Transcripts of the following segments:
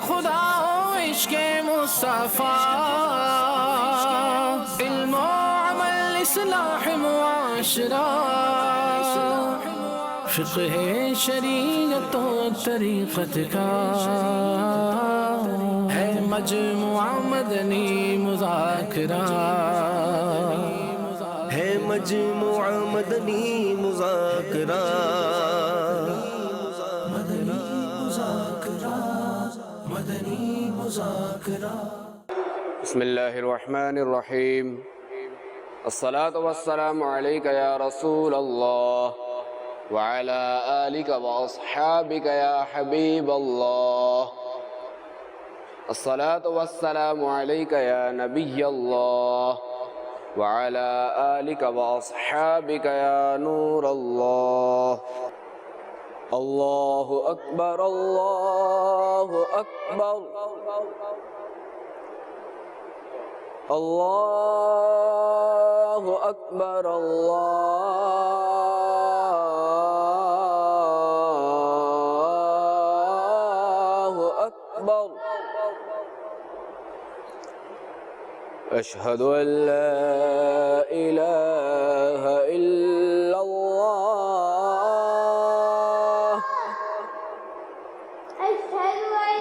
خدا و عشق مصطفیٰ، علم و عمل اصلاح معاشرہ، فقہ شریعت و طریقت کا ہے مجموعہ مدنی مذاکرہ، ہے مجموعہ مدنی مذاکرہ، مدنی مذاکرہ۔ بسم اللہ الرحمن الرحیم، الصلاة والسلام علیکہ یا رسول اللہ وعلی آلکہ واصحابکہ یا حبیب اللہ، الصلاة والسلام علیکہ یا نبی اللہ وعلی آلکہ واصحابکہ یا نور اللہ۔ اللہ اکبر اللہ اکبر، اللہ اکبر اللہ اکبر، اشہد ان لا الہ الا اللہ،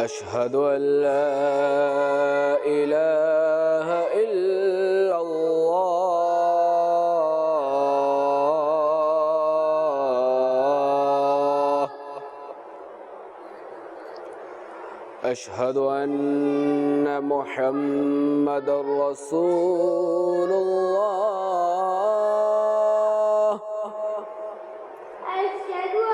اشہد ان لا الہ الا اللہ، اشہد ان محمد رسول اللہ،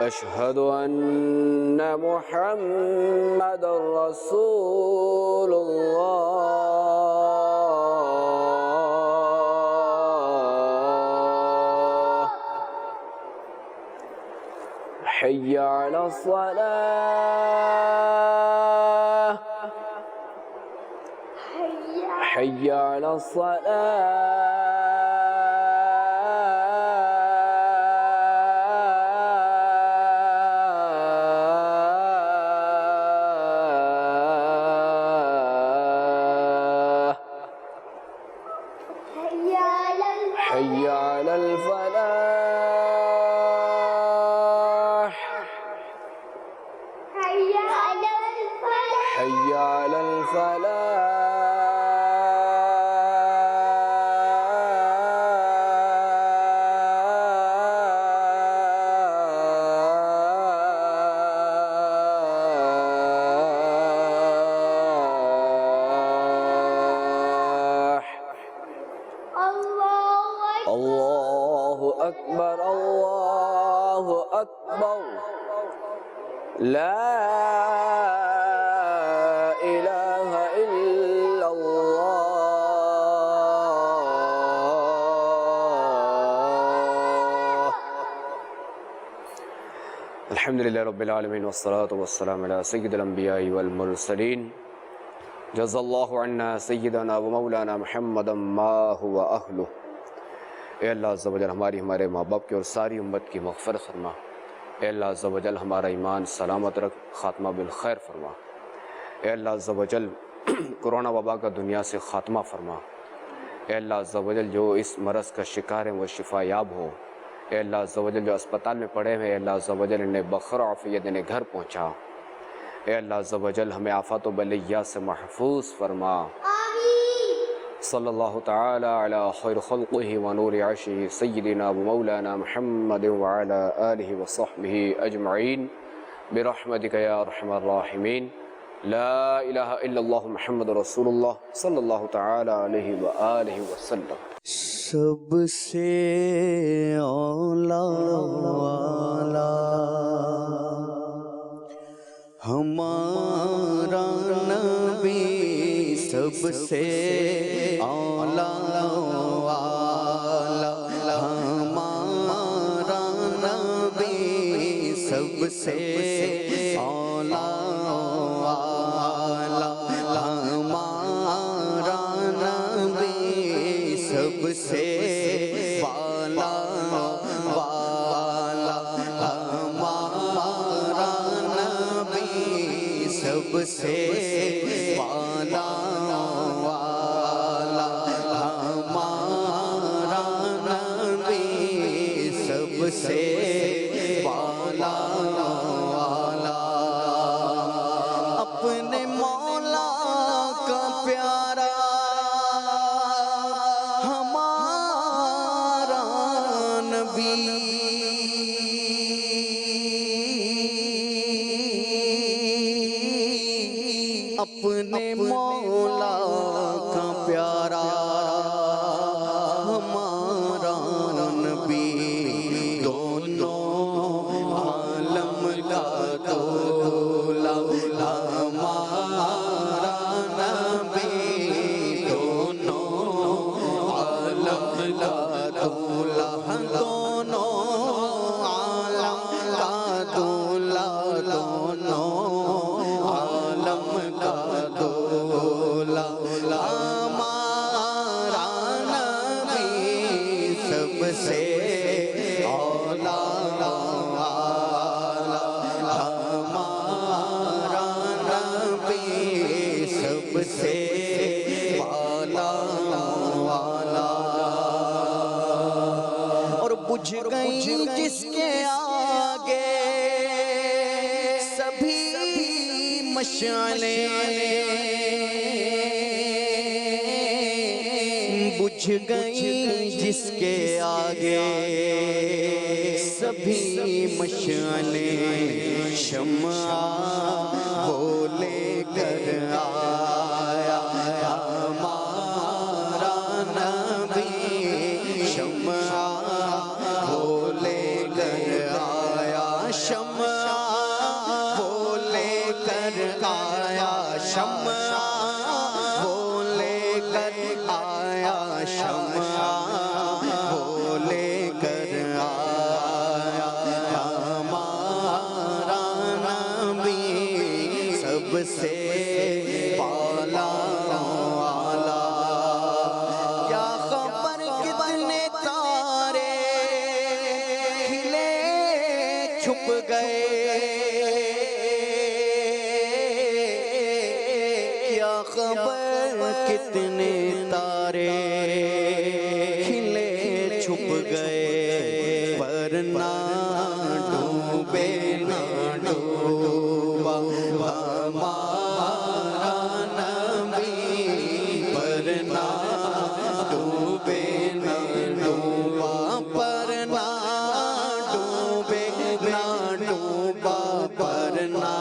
اشہد ان محمد رسول اللہ، حی علی الصلاة، حی علی الصلاة، حی علی الفلاح، حی علی الفلاح، اللہ اکبر اللہ اکبر، لا الہ الا اللہ۔ الحمدللہ رب العالمین والصلاة والسلام علی سید الانبیاء والمرسلین، جزا اللہ عنا سیدنا و مولانا محمد ما هو اہلہ۔ اے اللہ عز و جل ہمارے ماں باپ کی اور ساری امت کی مغفرت فرما۔ اے اللہ عز و جل ہمارا ایمان سلامت رکھ، خاتمہ بالخیر فرما۔ اے اللہ عز و جل کرونا وبا کا دنیا سے خاتمہ فرما۔ اے اللہ عز و جل جو اس مرض کا شکار ہیں وہ شفا یاب ہو۔ اے اللہ عز و جل جو اسپتال میں پڑے ہوئے، اے اللہ عز و جل انہیں بخیر و عافیت انہیں گھر پہنچا۔ اے اللہ عز و جل ہمیں آفات و بلیات سے محفوظ فرما۔ صلی اللہ تعالی علی خیر خلقہ و نور عرشہ سیدنا و مولانا محمد وعلی آلہ وصحبہ اجمعین برحمتک یا ارحم الراحمین۔ لا الہ الا اللہ محمد رسول اللہ صلی اللہ تعالی علیہ وآلہ وسلم۔ سب سے اولا والا ہمارا نبی، سب سے اولا والا ہمارا نبی، سب سے اولا والا ہمارا نبی، سب سے والا والا ہمارا نبی، سب سے والا والا ہمارا نبی سب سے والا والا اپنے مولا کا پیارا ہمارا نبی اپنے مولا کا پیارا ہمارا نبی دونوں عالم کا دولا ہمارا نبی دونوں عالم کا دولا دونوں عالم کا دولا دونوں عالم کا دولا ہمارا نبی سب سے اولا والا ہمارا نبی سب سے والا والا اور بجھ گئی جس کے آگے سبھی مشعلیں بجھ گئی جس کے آگے سبھی مشعلیں شمع وہ لے کر آیا ہمارا نبی شمع وہ لے کر آیا شمع وہ لے کر آیا شمع وہ لے کر آیا شمع وہ لے کر آیا ہمارا نبی سب سے والا والا کیا خبر کتنے تارے کھلے چھپ گئے کیا خبر کتنے تارے کھلے چھپ گئے پر نہ ڈوبے نہ ڈوبا ہمارا نبی پر نہ ڈوبے نہ ڈوبا پر نہ ڈوبے نہ ڈوبا پر نہ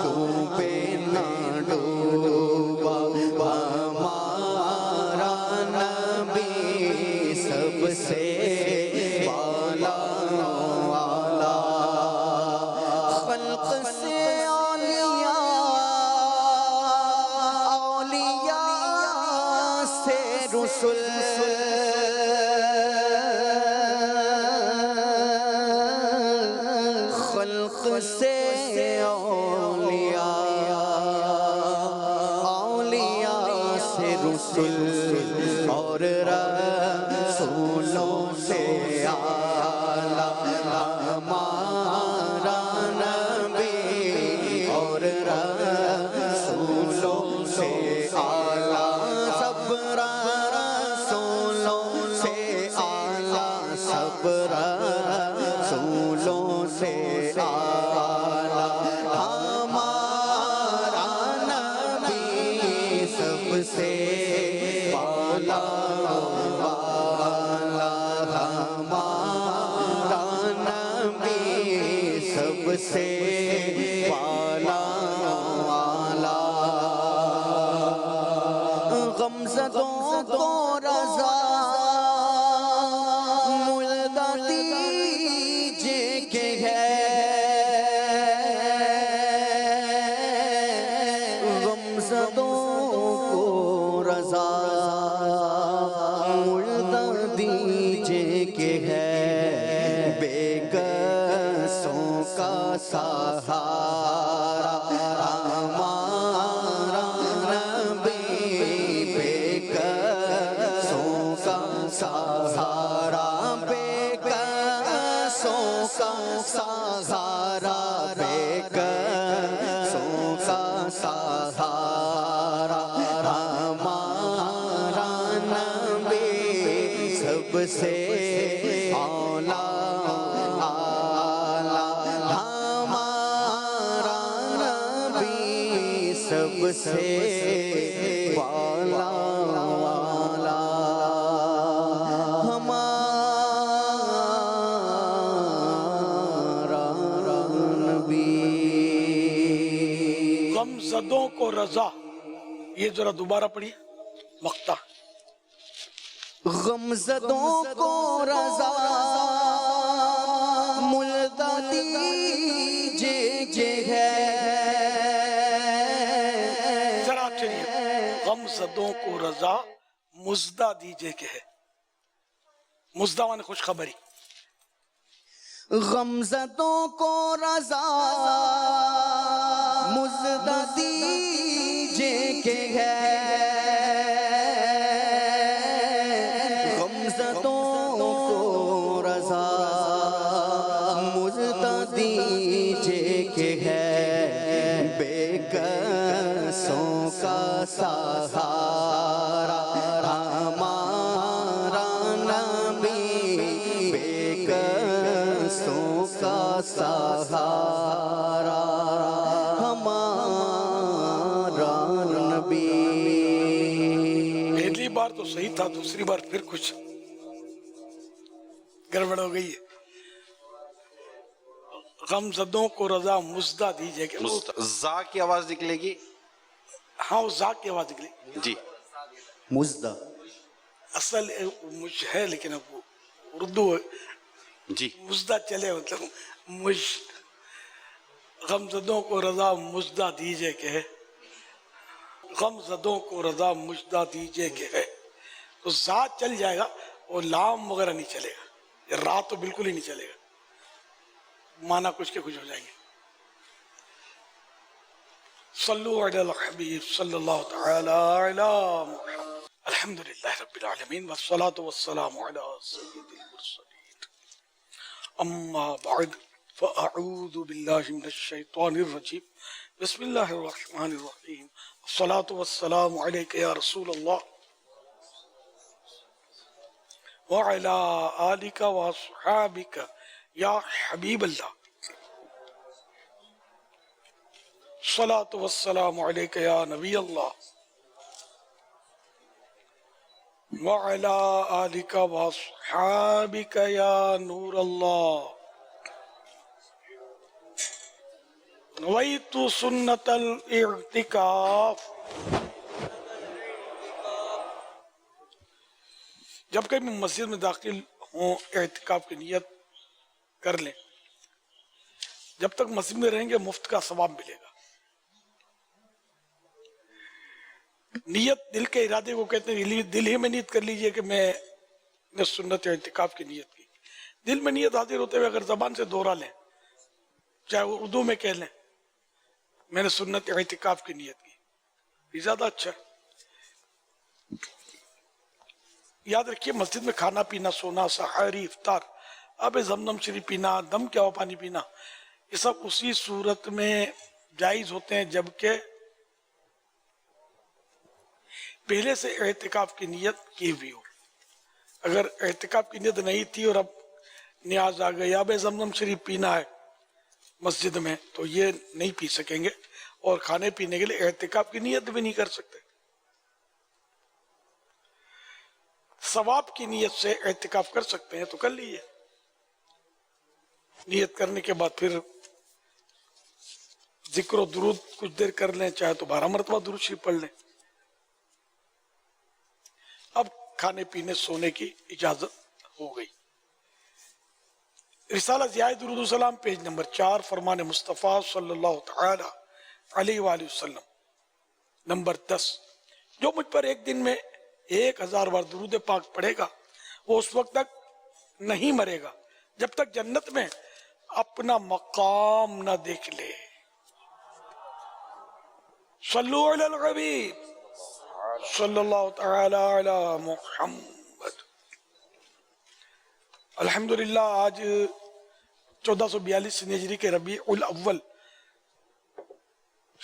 ڈوبے نہ ڈوبا ہمارا نبی سب سے والا والا خلق سے اولیاء سے رسل خلق سے اولیاء سے رسل اور رسولوں سے اعلیٰ ہمارا نبی اور رسولوں سے اعلیٰ سب رسولوں سے اعلیٰ سب رسولوں سے اعلیٰ ہمارا نبی سب سے والا والا ہمارا نبی سب سے والا والا غمزدوں کو رضا ملدہ دیجے کہ ہے غمزدوں کو رضا ملدہ دیجے کہ ہے بے کسوں کا سہارا ہمارا نبی بے کسوں کا سہارا بے کسوں کا سہارا بے کسوں کا سہارا ہمارا نبی سب سے اولا ہمارا نبی سب سے والا غمزدوں کو رضا، یہ ذرا دوبارہ پڑھیے مقطع۔ غمزدوں کو رضا ملتا دیجئے ہے، ذرا چلیے، غمزدوں کو رضا مزدہ دیجئے کہ ہے، مزدہ مانے خوشخبری، غمزدوں کو رضا مزدہ دیجئے کہ ہے، غمزدوں کو رضا مزدہ دیجئے کہ ہے، بے کسوں کا سہارا ہمارا نبی، بے کسوں کا سہارا ہمارا نبی۔ پہلی بار تو صحیح تھا، دوسری بار پھر کچھ گڑبڑ ہو گئی ہے۔ غمزدوں کو رضا مزدہ دیجئے کہ زا کی آواز نکلے گی؟ ہاں وہ زا کی آواز نکلی، جی مزدہ اصل مجھ ہے لیکن اب وہ اردو جی مزدہ چلے، مطلب مجھ، غمزدوں کو رضا مزدہ دیجئے کہ ہے، غمزدوں کو رضا مزدہ دیجئے کہ ہے، تو زا چل جائے گا اور لام وغیرہ نہیں چلے گا، یا را تو بالکل ہی نہیں چلے گا، معنی کچھ کے کچھ ہو جائیں گے۔ صلو علی الحبیب صلی اللہ تعالی علی محمد، الحمدللہ رب العالمین والصلاة والسلام علی سید المرسلین، اما بعد فاعوذ باللہ من الشیطان الرجیم، بسم اللہ الرحمن الرحیم، الصلاة والسلام علیک یا رسول اللہ وعلی آلک واصحابک یا حبیب اللہ، الصلاة والسلام علیک یا نبی اللہ وعلی آلک واصحابک یا نور اللہ، نویت سنت الاعتکاف۔ جب کبھی مسجد میں داخل ہوں اعتکاف کی نیت کر لیں، جب تک مسجد میں رہیں گے مفت کا ثواب ملے گا۔ نیت دل کے ارادے کو کہتے ہیں، دل ہی میں نیت کر لیجئے کہ میں نے سنت اعتکاف کی نیت کی، دل میں نیت حاضر ہوتے ہوئے اگر زبان سے دوہرا لیں، چاہے وہ اردو میں کہہ لیں میں نے سنت اعتکاف کی نیت کی، یہ زیادہ اچھا ہے۔ یاد رکھیے مسجد میں کھانا پینا، سونا، سحری، افطار، آب زمزم شریف پینا، دم کیا ہوا پانی پینا، یہ سب اسی صورت میں جائز ہوتے ہیں جبکہ پہلے سے اعتکاف کی نیت کی ہوئی ہو۔ اگر اعتکاف کی نیت نہیں تھی اور اب نیاز آ گئی آب زمزم شریف پینا ہے مسجد میں، تو یہ نہیں پی سکیں گے، اور کھانے پینے کے لیے اعتکاف کی نیت بھی نہیں کر سکتے۔ ثواب کی نیت سے اعتکاف کر سکتے ہیں تو کر لیجیے، نیت کرنے کے بعد پھر ذکر و درود کچھ دیر کر لیں، چاہے تو 12 مرتبہ درود شریف پڑھ لیں۔ اب کھانے پینے سونے کی اجازت ہو گئی۔ رسالہ ضیاء درود السلام پیج نمبر 4، فرمان مصطفیٰ صلی اللہ تعالی علیہ وآلہ وسلم نمبر 10، جو مجھ پر ایک دن میں 1000 بار درود پاک پڑھے گا وہ اس وقت تک نہیں مرے گا جب تک جنت میں اپنا مقام نہ دیکھ لے۔ صلو علی الحبیب صلی اللہ تعالی علی محمد۔ الحمدللہ آج 1442 ہجری کے ربیع الاول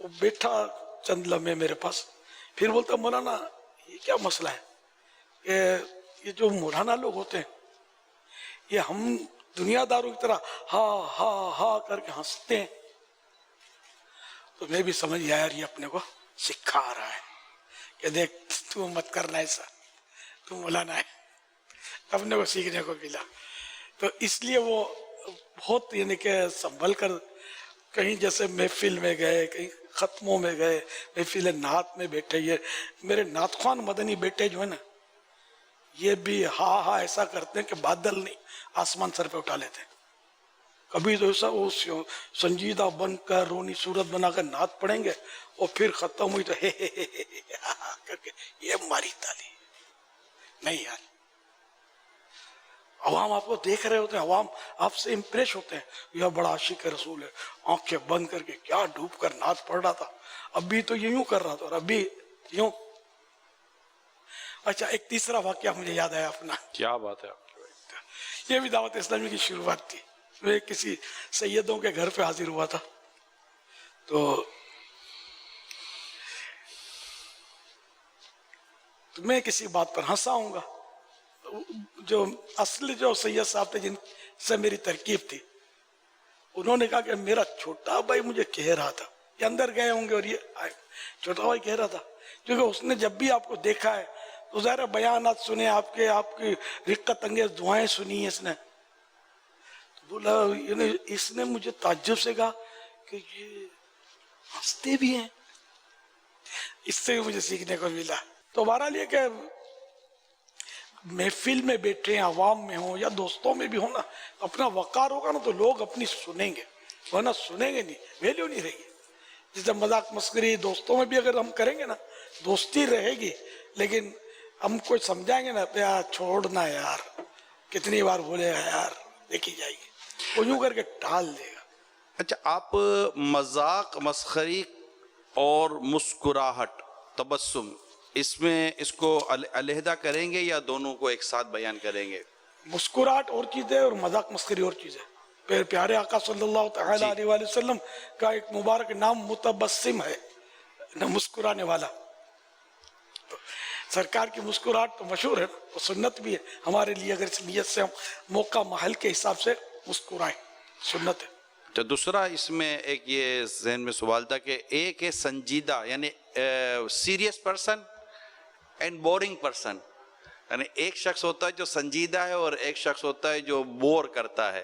وہ بیٹھا چند لمحے میرے پاس، پھر بولتا مولانا یہ کیا مسئلہ ہے کہ یہ جو مولانا لوگ ہوتے ہیں یہ ہم دنیا داروں کی طرح ہا ہا ہا کر کے ہنستے ہیں. تو میں بھی سمجھ گیا یار یہ اپنے کو سکھا رہا ہے کہ دیکھ تو مت کرنا ایسا، تو مولانا ہے. اپنے کو سیکھنے کو ملا. تو اس لیے وہ بہت یعنی کہ سنبھل کر، کہیں جیسے محفل میں گئے، کہیں ختموں میں گئے، محفل نعت میں بیٹھے، یہ میرے نعت خوان مدنی بیٹے جو ہیں نا یہ بھی ہاں ہاں ایسا کرتے ہیں کہ بادل نہیں آسمان سر پہ اٹھا لیتے ہیں. کبھی تو ایسا وہ سنجیدہ بن کر رونی صورت بنا کر نعت پڑھیں گے اور پھر ختم ہوئی تو ہے کر کے یہ ماری تالی. نہیں یار، عوام آپ کو دیکھ رہے ہوتے ہیں، عوام آپ سے امپریس ہوتے ہیں، یہ بڑا عاشق رسول ہے، آنکھیں بند کر کے کیا ڈوب کر نعت پڑھ رہا تھا، ابھی تو یوں کر رہا تھا اور ابھی یوں. اچھا ایک تیسرا واقعہ مجھے یاد آیا اپنا. کیا بات ہے. یہ بھی دعوت اسلامی کی شروعات تھی. میں کسی سیدوں کے گھر پہ حاضر ہوا تھا، تو میں کسی بات پر ہنسا ہوں گا. جو اصل جو سید صاحب تھے جن سے میری ترکیب تھی، انہوں نے کہا کہ میرا چھوٹا بھائی مجھے کہہ رہا تھا، یہ اندر گئے ہوں گے اور یہ آئے، چھوٹا بھائی کہہ رہا تھا کیونکہ اس نے جب بھی آپ کو دیکھا ہے تو ظاہر بیانات سنے آپ کی رقت انگیز دعائیں سنی اس نے. بولا یعنی اس نے مجھے تعجب سے کہا کہ یہ ہنستے بھی ہیں. اس سے بھی مجھے سیکھنے کو ملا. تو بہرحال یہ کہ محفل میں بیٹھے ہیں، عوام میں ہوں یا دوستوں میں بھی ہوں نا، اپنا وقار ہوگا نا تو لوگ اپنی سنیں گے، ورنہ سنیں گے نہیں، ویلیو نہیں رہے گی. جیسے مذاق مسخری دوستوں میں بھی اگر ہم کریں گے نا دوستی رہے گی، لیکن ہم کوئی سمجھائیں گے نا یار چھوڑنا یار، کتنی بار بولے گا یار، دیکھی جائے گی، وہ یوں کر کے ٹال دے گا. اچھا آپ مذاق مسخری اور مسکراہٹ تبسم اس میں اس کو علیحدہ کریں گے یا دونوں کو ایک ساتھ بیان کریں گے؟ مسکراہٹ اور چیز ہے اور مذاق مسخری اور چیز ہے. پیارے آقا صلی اللہ تعالی علیہ وآلہ وسلم کا ایک مبارک نام متبسم ہے، مسکرانے والا. سرکار کی مسکراہٹ تو مشہور ہے، وہ سنت بھی ہے ہمارے لیے، اگر اس نیت سے ہم موقع محل کے حساب سے مسکرائیں، سنت ہے. تو دوسرا اس میں ایک یہ ذہن میں سوال تھا کہ ایک ہے سنجیدہ یعنی serious person and boring person, یعنی ایک شخص ہوتا ہے جو سنجیدہ ہے اور ایک شخص ہوتا ہے جو بور کرتا ہے.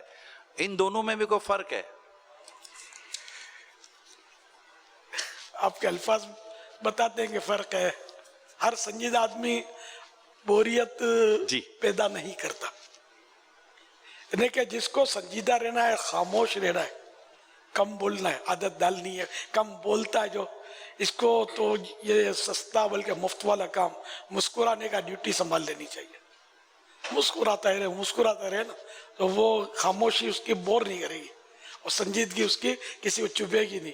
ان دونوں میں بھی کوئی فرق ہے؟ آپ کے الفاظ بتاتے ہیں کہ فرق ہے. ہر سنجیدہ آدمی بوریت پیدا نہیں کرتا، یعنی کہ جس کو سنجیدہ رہنا ہے، خاموش رہنا ہے، کم بولنا ہے، عادت ڈالنی ہے، کم بولتا ہے جو، اس کو تو یہ سستا بلکہ مفت والا کام مسکرانے کا ڈیوٹی سنبھال لینی چاہیے. مسکراتا رہے نا تو وہ خاموشی اس کی بور نہیں کرے گی اور سنجیدگی اس کی کسی کو چبھے گی نہیں،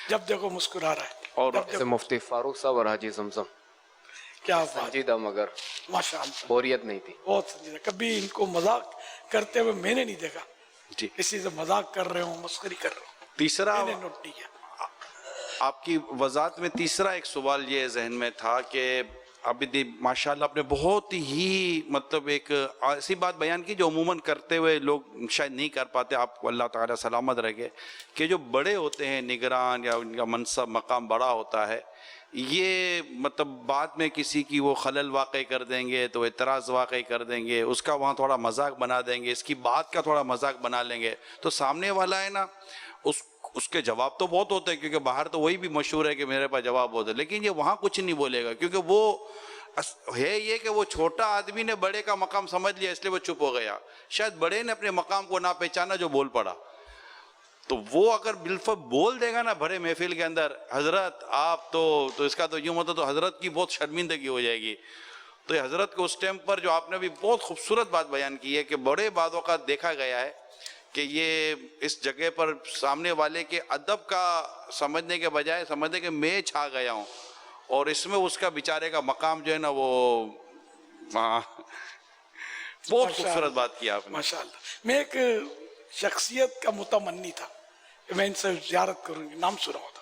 جب دیکھو مسکرا رہا ہے. اور جیسے مفتی فاروق صاحب اور حاجی زمزم کیا بات، سنجیدہ مگر ماشاء اللہ، بوریت نہیں تھی، بہت سنجیدہ. کبھی ان کو مذاق کرتے ہوئے میں نے نہیں دیکھا، جی کسی سے مذاق کر رہے ہوں، مسخری کر رہے ہوں، تیسرا میں نے نوٹ نہیں کیا. آپ کی وضاحت میں تیسرا ایک سوال یہ ذہن میں تھا کہ ابھی ماشاءاللہ آپ نے بہت ہی مطلب ایک ایسی بات بیان کی جو عموماً کرتے ہوئے لوگ شاید نہیں کر پاتے، آپ کو اللہ تعالیٰ سلامت رکھے، کہ جو بڑے ہوتے ہیں نگران یا ان کا منصب مقام بڑا ہوتا ہے، یہ مطلب بعد میں کسی کی وہ خلل واقع کر دیں گے تو اعتراض واقع کر دیں گے، اس کا وہاں تھوڑا مذاق بنا دیں گے، اس کی بات کا تھوڑا مذاق بنا لیں گے، تو سامنے والا ہے نا اس کے جواب تو بہت ہوتے ہیں، کیونکہ باہر تو وہی بھی مشہور ہے کہ میرے پاس جواب ہوتا ہے، لیکن یہ وہاں کچھ نہیں بولے گا، کیونکہ وہ ہے یہ کہ وہ چھوٹا آدمی نے بڑے کا مقام سمجھ لیا اس لیے وہ چپ ہو گیا، شاید بڑے نے اپنے مقام کو نہ پہچانا جو بول پڑا. تو وہ اگر بالفعل بول دے گا نا بڑے محفل کے اندر حضرت آپ تو اس کا تو یوں مطلب تو حضرت کی بہت شرمندگی ہو جائے گی. تو یہ حضرت کو اس ٹائم پر جو آپ نے بھی بہت خوبصورت بات بیان کی ہے کہ بڑے بعض کا دیکھا گیا ہے کہ یہ اس جگہ پر سامنے والے کے ادب کا سمجھنے کے بجائے سمجھنے کہ میں چھا گیا ہوں، اور اس میں اس کا بیچارے کا مقام جو ہے نا وہ بہت خوبصورت بات کی آپ نے. ماشاءاللہ. میں ایک شخصیت کا متمنی تھا کہ میں ان سے زیارت کروں گی، نام سنا ہوتا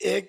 1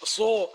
100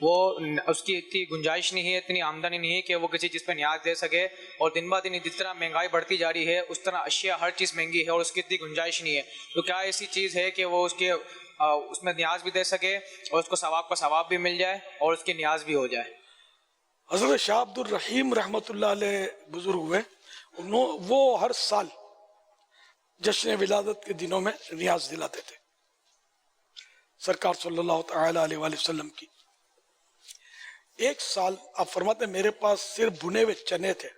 وہ اس کی اتنی گنجائش نہیں ہے، اتنی آمدنی نہیں ہے کہ وہ کسی چیز پہ نیاز دے سکے، اور دن بہ دن جس طرح مہنگائی بڑھتی جا رہی ہے اس طرح اشیاء ہر چیز مہنگی ہے اور اس کی اتنی گنجائش نہیں ہے، تو کیا ایسی چیز ہے کہ وہ اس میں نیاز بھی دے سکے اور اس کو ثواب کا ثواب بھی مل جائے اور اس کی نیاز بھی ہو جائے؟ حضرت شاہ عبد الرحیم رحمۃ اللہ علیہ بزرگ ہوئے، وہ ہر سال جشن ولادت کے دنوں میں نیاز دلاتے تھے سرکار صلی اللہ تعالی علیہ وآلہ وسلم کی۔ ایک سال آپ فرماتے ہیں میرے پاس صرف بنے ہوئے چنے تھے،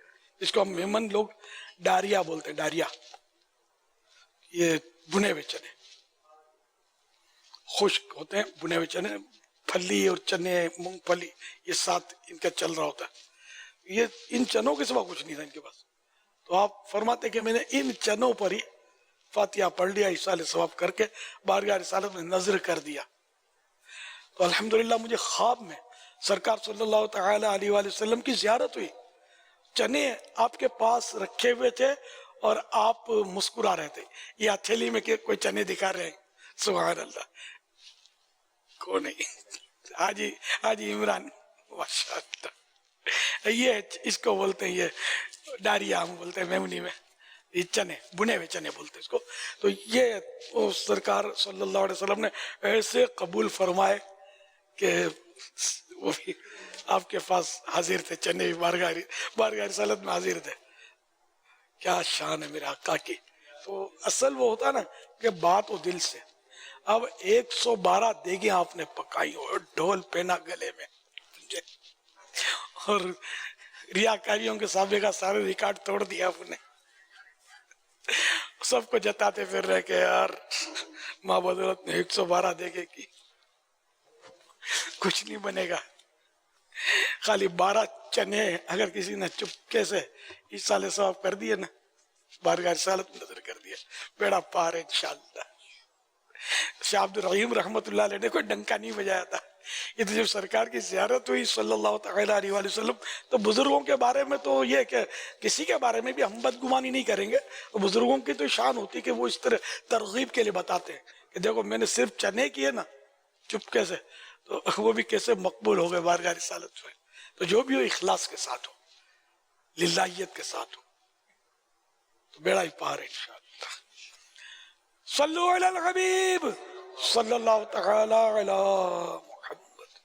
جس کو ہم میمن لوگ ڈاریا بولتے ہیں، ڈاریا، یہ بنے ہوئے چنے خشک ہوتے ہیں، بنے ہوئے چنے، پھلی اور چنے، مونگ پھلی، یہ ساتھ ان کا چل رہا ہوتا ہے، یہ ان چنوں کے سوا کچھ نہیں تھا ان کے پاس۔ تو آپ فرماتے کہ میں نے ان چنوں پر ہی فاتحہ پڑھ لیا، ایصال ثواب کر کے بارگاہ رسالت میں نظر کر دیا، تو الحمدللہ مجھے خواب میں سرکار صلی اللہ تعالی علیہ وآلہ وسلم کی زیارت ہوئی، چنے آپ کے پاس رکھے ہوئے تھے اور آپ مسکرا رہے تھے، یہ ہتھیلی میں کہ کوئی چنے دکھا رہے ہیں، سبحان اللہ، کو نہیں، حاجی عمران، ماشاءاللہ، یہ اس کو بولتے ہیں، یہ ڈاریا ہم بولتے ہیں میمنی میں، یہ چنے، بنے ہوئے چنے بولتے ہیں اس کو۔ تو یہ سرکار صلی اللہ علیہ وسلم نے ایسے قبول فرمائے کہ وہ بھی آپ کے پاس حاضر تھے، چنے بھی بارگاہ رسالت میں حاضر تھے۔ کیا شان ہے میرے آقا کی۔ تو اصل وہ ہوتا نا کہ بات وہ دل سے۔ اب 112 دیگیں آپ نے پکائی اور ڈھول پہنا گلے میں، اور ریاکاریوں کے سابقہ کا سارے ریکارڈ توڑ دیا آپ نے، سب کو جتاتے پھر رہے کہ یار ماں بدولت نے 112 دیگیں کی، کچھ نہیں بنے گا، خالی 12 چنے اگر کسی نے چپکے سے ایصال ثواب کر دیے نا، بارگاہ رسالت میں نظر کر دیا، بیڑا پار ہے انشاءاللہ۔ شاہ عبد الرحیم رحمۃ اللہ علیہ نے کوئی ڈنکا نہیں بجایا تھا، یہ تو جب سرکار کی زیارت ہوئی صلی اللہ تعالی علیہ وآلہ وسلم، تو بزرگوں کے بارے میں تو یہ کہ کسی کے بارے میں بھی ہم بدگمانی نہیں کریں گے، بزرگوں کی تو شان ہوتی کہ وہ اس طرح ترغیب کے لیے بتاتے ہیں کہ دیکھو میں نے صرف چنے کیے نا چپکے سے، تو وہ بھی کیسے مقبول ہو گئے بارگاہ رسالت میں۔ تو جو بھی ہو اخلاص کے ساتھ ہو، للہیت کے ساتھ ہو، تو بیڑا ہی پار ہے انشاءاللہ۔ صلو علی الحبیب صلی اللہ تعالی علی محمد۔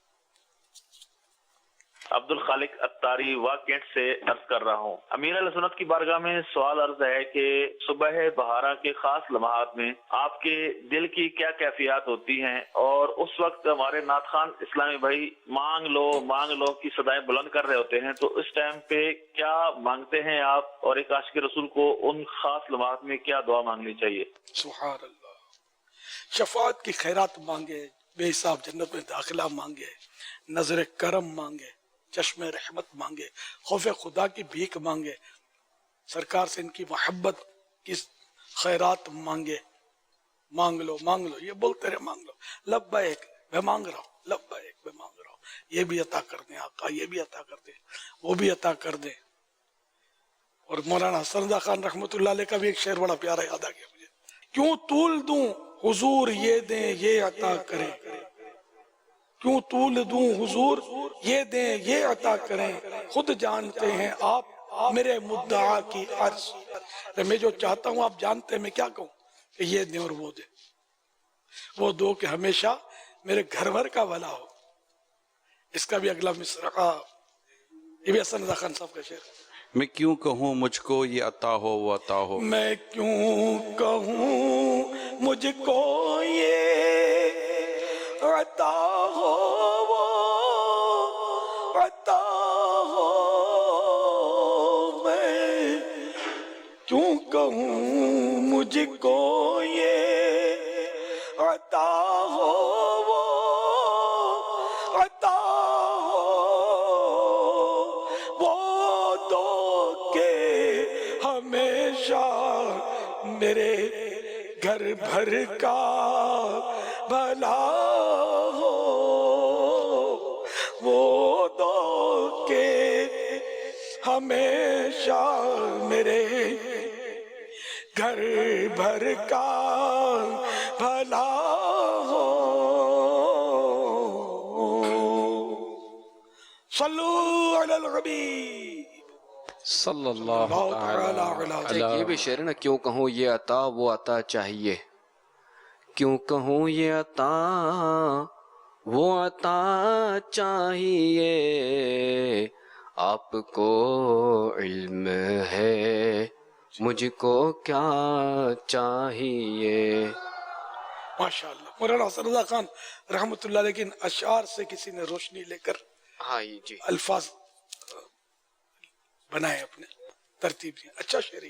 عبد الخالق اتاری واقعات سے عرض کر رہا ہوں، امیر علیہ سنت کی بارگاہ میں سوال عرض ہے کہ صبح بہارا کے خاص لمحات میں آپ کے دل کی کیا کیفیات ہوتی ہیں، اور اس وقت ہمارے نعت خوان اسلامی بھائی مانگ لو کی صدائیں بلند کر رہے ہوتے ہیں، تو اس ٹائم پہ کیا مانگتے ہیں آپ، اور ایک عاشق رسول کو ان خاص لمحات میں کیا دعا مانگنی چاہیے؟ سبحان اللہ، شفاعت کی خیرات مانگے، بے حساب جنت میں داخلہ مانگے، نظر کرم مانگے، چشم رحمت مانگے، خوف خدا کی بھیک مانگے، سرکار سے ان کی محبت کی خیرات مانگے، مانگ لو یہ بولتے رہے، مانگ لو، لبیک میں مانگ رہا ہوں، لبیک میں مانگ رہا ہوں، یہ بھی عطا کر دیں آقا، یہ بھی عطا کر دیں، وہ بھی عطا کر دیں۔ اور مولانا حسن رضا خان رحمۃ اللہ علیہ کا بھی ایک شعر بڑا پیارا یاد آ گیا مجھے، کیوں طول دوں حضور یہ دیں یہ عطا کریں، کیوں طول دوں حضور یہ دیں یہ عطا کریں، خود جانتے ہیں آپ میرے مدعا کی عرض، میں جو چاہتا ہوں آپ جانتے ہیں میں کیا کہوں کہ یہ دیں اور وہ دیں، وہ دو کہ ہمیشہ میرے گھر بھر کا بھلا ہو۔ اس کا بھی اگلا مصرع، یہ بھی حسن رضا خان صاحب کا شعر ہے، میں کیوں کہوں مجھ کو یہ عطا ہو وہ عطا ہو، میں کیوں کہوں مجھ کو یہ عطا ہو وہ عطا ہو، میں کیوں کہوں مجھ کو یہ عطا ہو وہ عطا ہو، وہ دو کہ ہمیشہ میرے گھر بھر کا بھلا ہو، وہ دو کہ ہمیشہ میرے گھر بھر کا بھلا ہو۔ صلو علی الحبیب صلی اللہ تعالی علی اچھا یہ بھی شعر ہے نا، کیوں کہوں یہ عطا وہ عطا چاہیے، کیوں کہوں یہ عطا وہ عطا چاہیے، آپ کو علم ہے مجھ کو کیا چاہیے۔ ماشاءاللہ مولانا حسن رضا خان رحمۃ اللہ علیہ کے اشعار سے کسی نے روشنی لے کر ہاں جی الفاظ بنائے اپنے ترتیب سے، اچھا شعری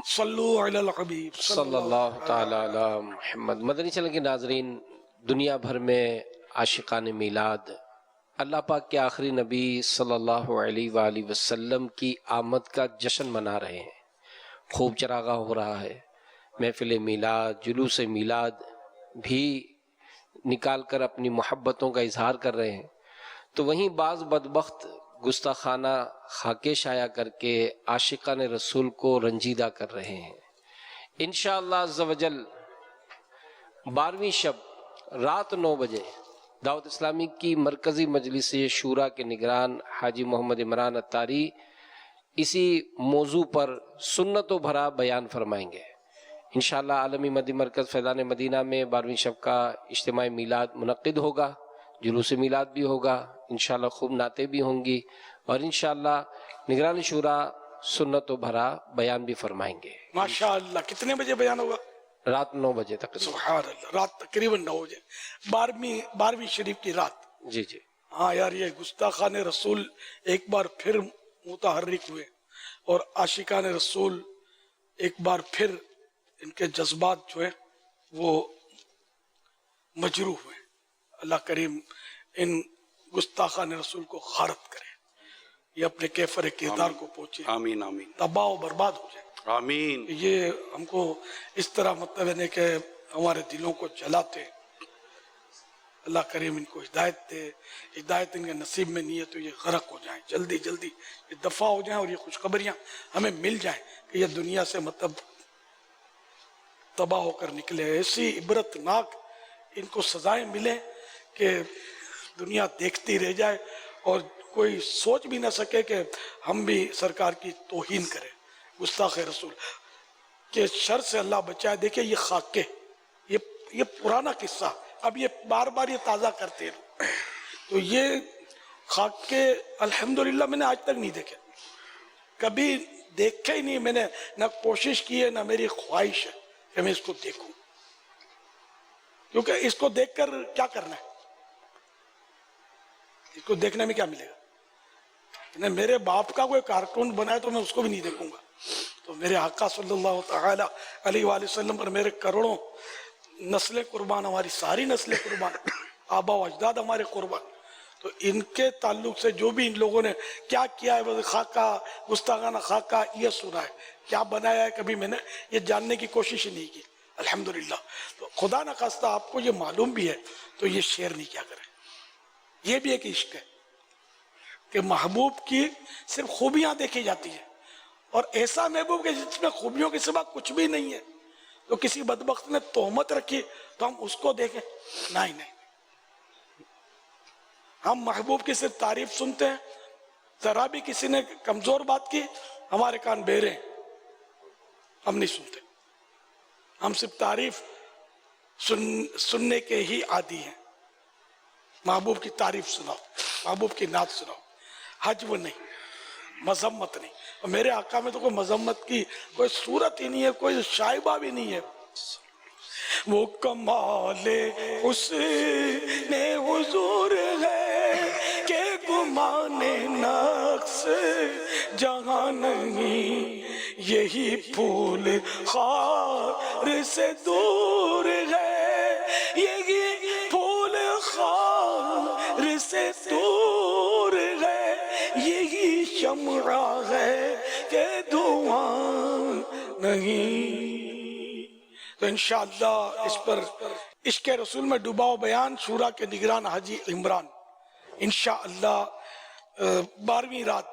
صلو علی الحبیب صلی اللہ تعالی علی محمد۔ مدنی چینل کے ناظرین، دنیا بھر میں عاشقان میلاد اللہ پاک کے آخری نبی صلی اللہ علیہ وآلہ وسلم کی آمد کا جشن منا رہے ہیں، خوب چراغاں ہو رہا ہے، محفل میلاد، جلوس میلاد بھی نکال کر اپنی محبتوں کا اظہار کر رہے ہیں، تو وہیں بعض بدبخت گستاخانہ خاکے شائع کر کے عاشقان رسول کو رنجیدہ کر رہے ہیں۔ انشاءاللہ عز و جل 12ویں شب رات 9 بجے دعوت اسلامی کی مرکزی مجلس شورا کے نگران حاجی محمد عمران اتاری اسی موضوع پر سنتوں بھرا بیان فرمائیں گے۔ انشاءاللہ عالمی مدی مرکز فیضان مدینہ میں 12ویں شب کا اجتماعی میلاد منعقد ہوگا، جلوس میلاد بھی ہوگا، انشاءاللہ خوب نعتیں بھی ہوں گی، اور انشاءاللہ نگران شورا سنتوں بھرا بیان بھی فرمائیں گے۔ ماشاءاللہ کتنے بجے بیان ہوگا؟ رات 9 بجے تقریباً۔ سبحان اللہ، رات تقریباً 9 بجے، 12ویں شریف کی رات۔ جی جی ہاں یار، یہ گستاخان رسول ایک بار پھر متحرک ہوئے، اور عاشقان رسول ایک بار پھر ان کے جذبات جو ہیں وہ مجروح ہوئے۔ اللہ کریم ان گستاخان رسول کو غارت کرے، یہ اپنے کیفر کردار کو پہنچے، آمین آمین تباہ و برباد ہو جائے۔ آمین۔ یہ ہم کو اس طرح مطلب ہے کہ ہمارے دلوں کو جلاتے، اللہ کریم ان کو ہدایت دے، ہدایت ان کے نصیب میں نہیں ہے تو یہ غرق ہو جائیں، جلدی جلدی یہ دفع ہو جائیں، اور یہ خوشخبریاں ہمیں مل جائیں کہ یہ دنیا سے مطلب تباہ ہو کر نکلے، ایسی عبرتناک ان کو سزائیں ملیں کہ دنیا دیکھتی رہ جائے اور کوئی سوچ بھی نہ سکے کہ ہم بھی سرکار کی توہین کریں۔ گستاخ رسول کے شر سے اللہ بچائے۔ دیکھیں یہ خاکے، یہ پرانا قصہ، اب یہ بار بار یہ تازہ کرتے ہیں، تو یہ خاکے الحمدللہ میں نے آج تک نہیں دیکھے، کبھی دیکھے ہی نہیں، میں نے نہ کوشش کی ہے، نہ میری خواہش ہے کہ میں اس کو دیکھوں، کیونکہ اس کو دیکھ کر کیا کرنا ہے، اس کو دیکھنے میں کیا ملے گا؟ میرے باپ کا کوئی کارٹون بنائے تو میں اس کو بھی نہیں دیکھوں گا، تو میرے آقا صلی اللہ تعالی علیہ وآلہ وسلم پر میرے کروڑوں نسلیں قربان، ہماری ساری نسلیں قربان، آبا و اجداد ہمارے قربان، تو ان کے تعلق سے جو بھی ان لوگوں نے کیا کیا ہے، وہ خاکہ گستاخانہ خاکہ یہ سنا ہے، کیا بنایا ہے کبھی میں نے یہ جاننے کی کوشش ہی نہیں کی الحمدللہ۔ تو خدا نہ خواستہ آپ کو یہ معلوم بھی ہے تو یہ شیئر نہیں کیا کریں۔ یہ بھی ایک عشق ہے کہ محبوب کی صرف خوبیاں دیکھی جاتی ہیں، اور ایسا محبوب کہ جس میں خوبیوں کے سوا کچھ بھی نہیں ہے، تو کسی بدبخت نے تہمت رکھی تو ہم اس کو دیکھیں؟ نہیں، ہم محبوب کی صرف تعریف سنتے ہیں، ذرا بھی کسی نے کمزور بات کی ہمارے کان بہرے ہیں، ہم نہیں سنتے، ہم صرف تعریف سننے کے ہی عادی ہیں۔ محبوب کی تعریف سناؤ، محبوب کی نعت سناؤ، حجو نہیں، مذمت نہیں، اور میرے آقا میں تو کوئی مذمت کی کوئی صورت ہی نہیں ہے، کوئی شائبہ بھی نہیں ہے۔ وہ کمال حسن حضور ہے کہ گمان نقص جہاں نہیں، یہی پھول خار سے دور ہے، یہی پھول خار سے دور ہے، یہی شمع ہے کہ دھواں نہیں۔ تو انشاءاللہ اس پر عشق رسول میں ڈوباؤ بیان شورا کے نگران حاجی عمران انشاءاللہ 12ویں رات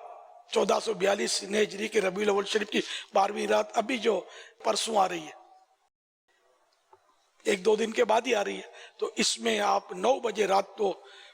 1442 ہجری کے ربیع الاول شریف کی 12ویں رات ابھی جو پرسوں آ رہی ہے، 1-2 دن کے بعد ہی آ رہی ہے، تو اس میں آپ 9 بجے رات کو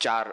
4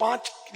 5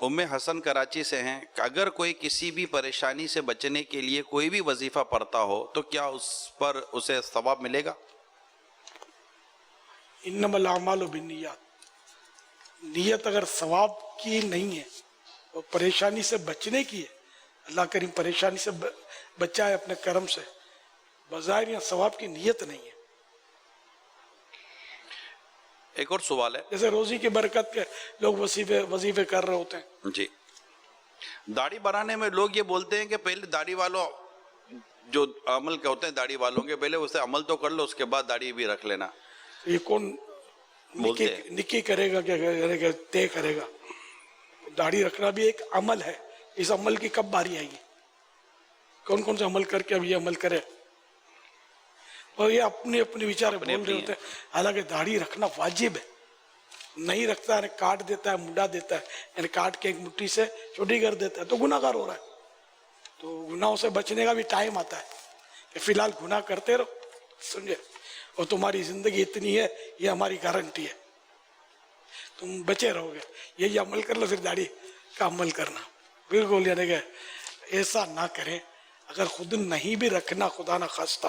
ام حسن کراچی سے ہیں کہ اگر کوئی کسی بھی پریشانی سے بچنے کے لیے کوئی بھی وظیفہ پڑھتا ہو تو کیا اس پر اسے ثواب ملے گا؟ انما الاعمال بالنیات، نیت اگر ثواب کی نہیں ہے اور پریشانی سے بچنے کی ہے، اللہ کریم پریشانی سے بچائے اپنے کرم سے، بظاہر یا ثواب کی نیت نہیں ہے۔ ایک اور سوال ہے، جیسے روزی کی برکت کے لوگ وظیفے کر رہے ہوتے ہیں۔ جی، داڑھی بڑھانے میں لوگ یہ بولتے ہیں کہ پہلے داڑھی والوں جو عمل کے ہوتے ہیں داڑھی والوں کے، پہلے اسے عمل تو کر لو، اس کے بعد داڑھی بھی رکھ لینا۔ یہ کون نکی کرے گا، کیا کرے گا، طے کرے گا؟ داڑھی رکھنا بھی ایک عمل ہے، اس عمل کی کب باری آئے گی؟ کون کون سے عمل کر کے اب یہ عمل کرے؟ اور یہ اپنی اپنی وچار بول رہے ہوتے ہیں، حالانکہ داڑھی رکھنا واجب ہے۔ نہیں رکھتا ہے، کاٹ دیتا ہے، منڈا دیتا ہے، یعنی کاٹ کے ایک مٹھی سے چھوٹی کر دیتا ہے تو گناہ گار ہو رہا ہے۔ تو گناہوں سے بچنے کا بھی ٹائم آتا ہے کہ فی الحال گناہ کرتے رہو، سمجھے، اور تمہاری زندگی اتنی ہے، یہ ہماری گارنٹی ہے، تم بچے رہو گے۔ یہی عمل کر لو، پھر داڑھی کا عمل کرنا بالکل، یعنی کہ ایسا نہ کریں۔ اگر خود نہیں بھی رکھنا خدا نہ خواستہ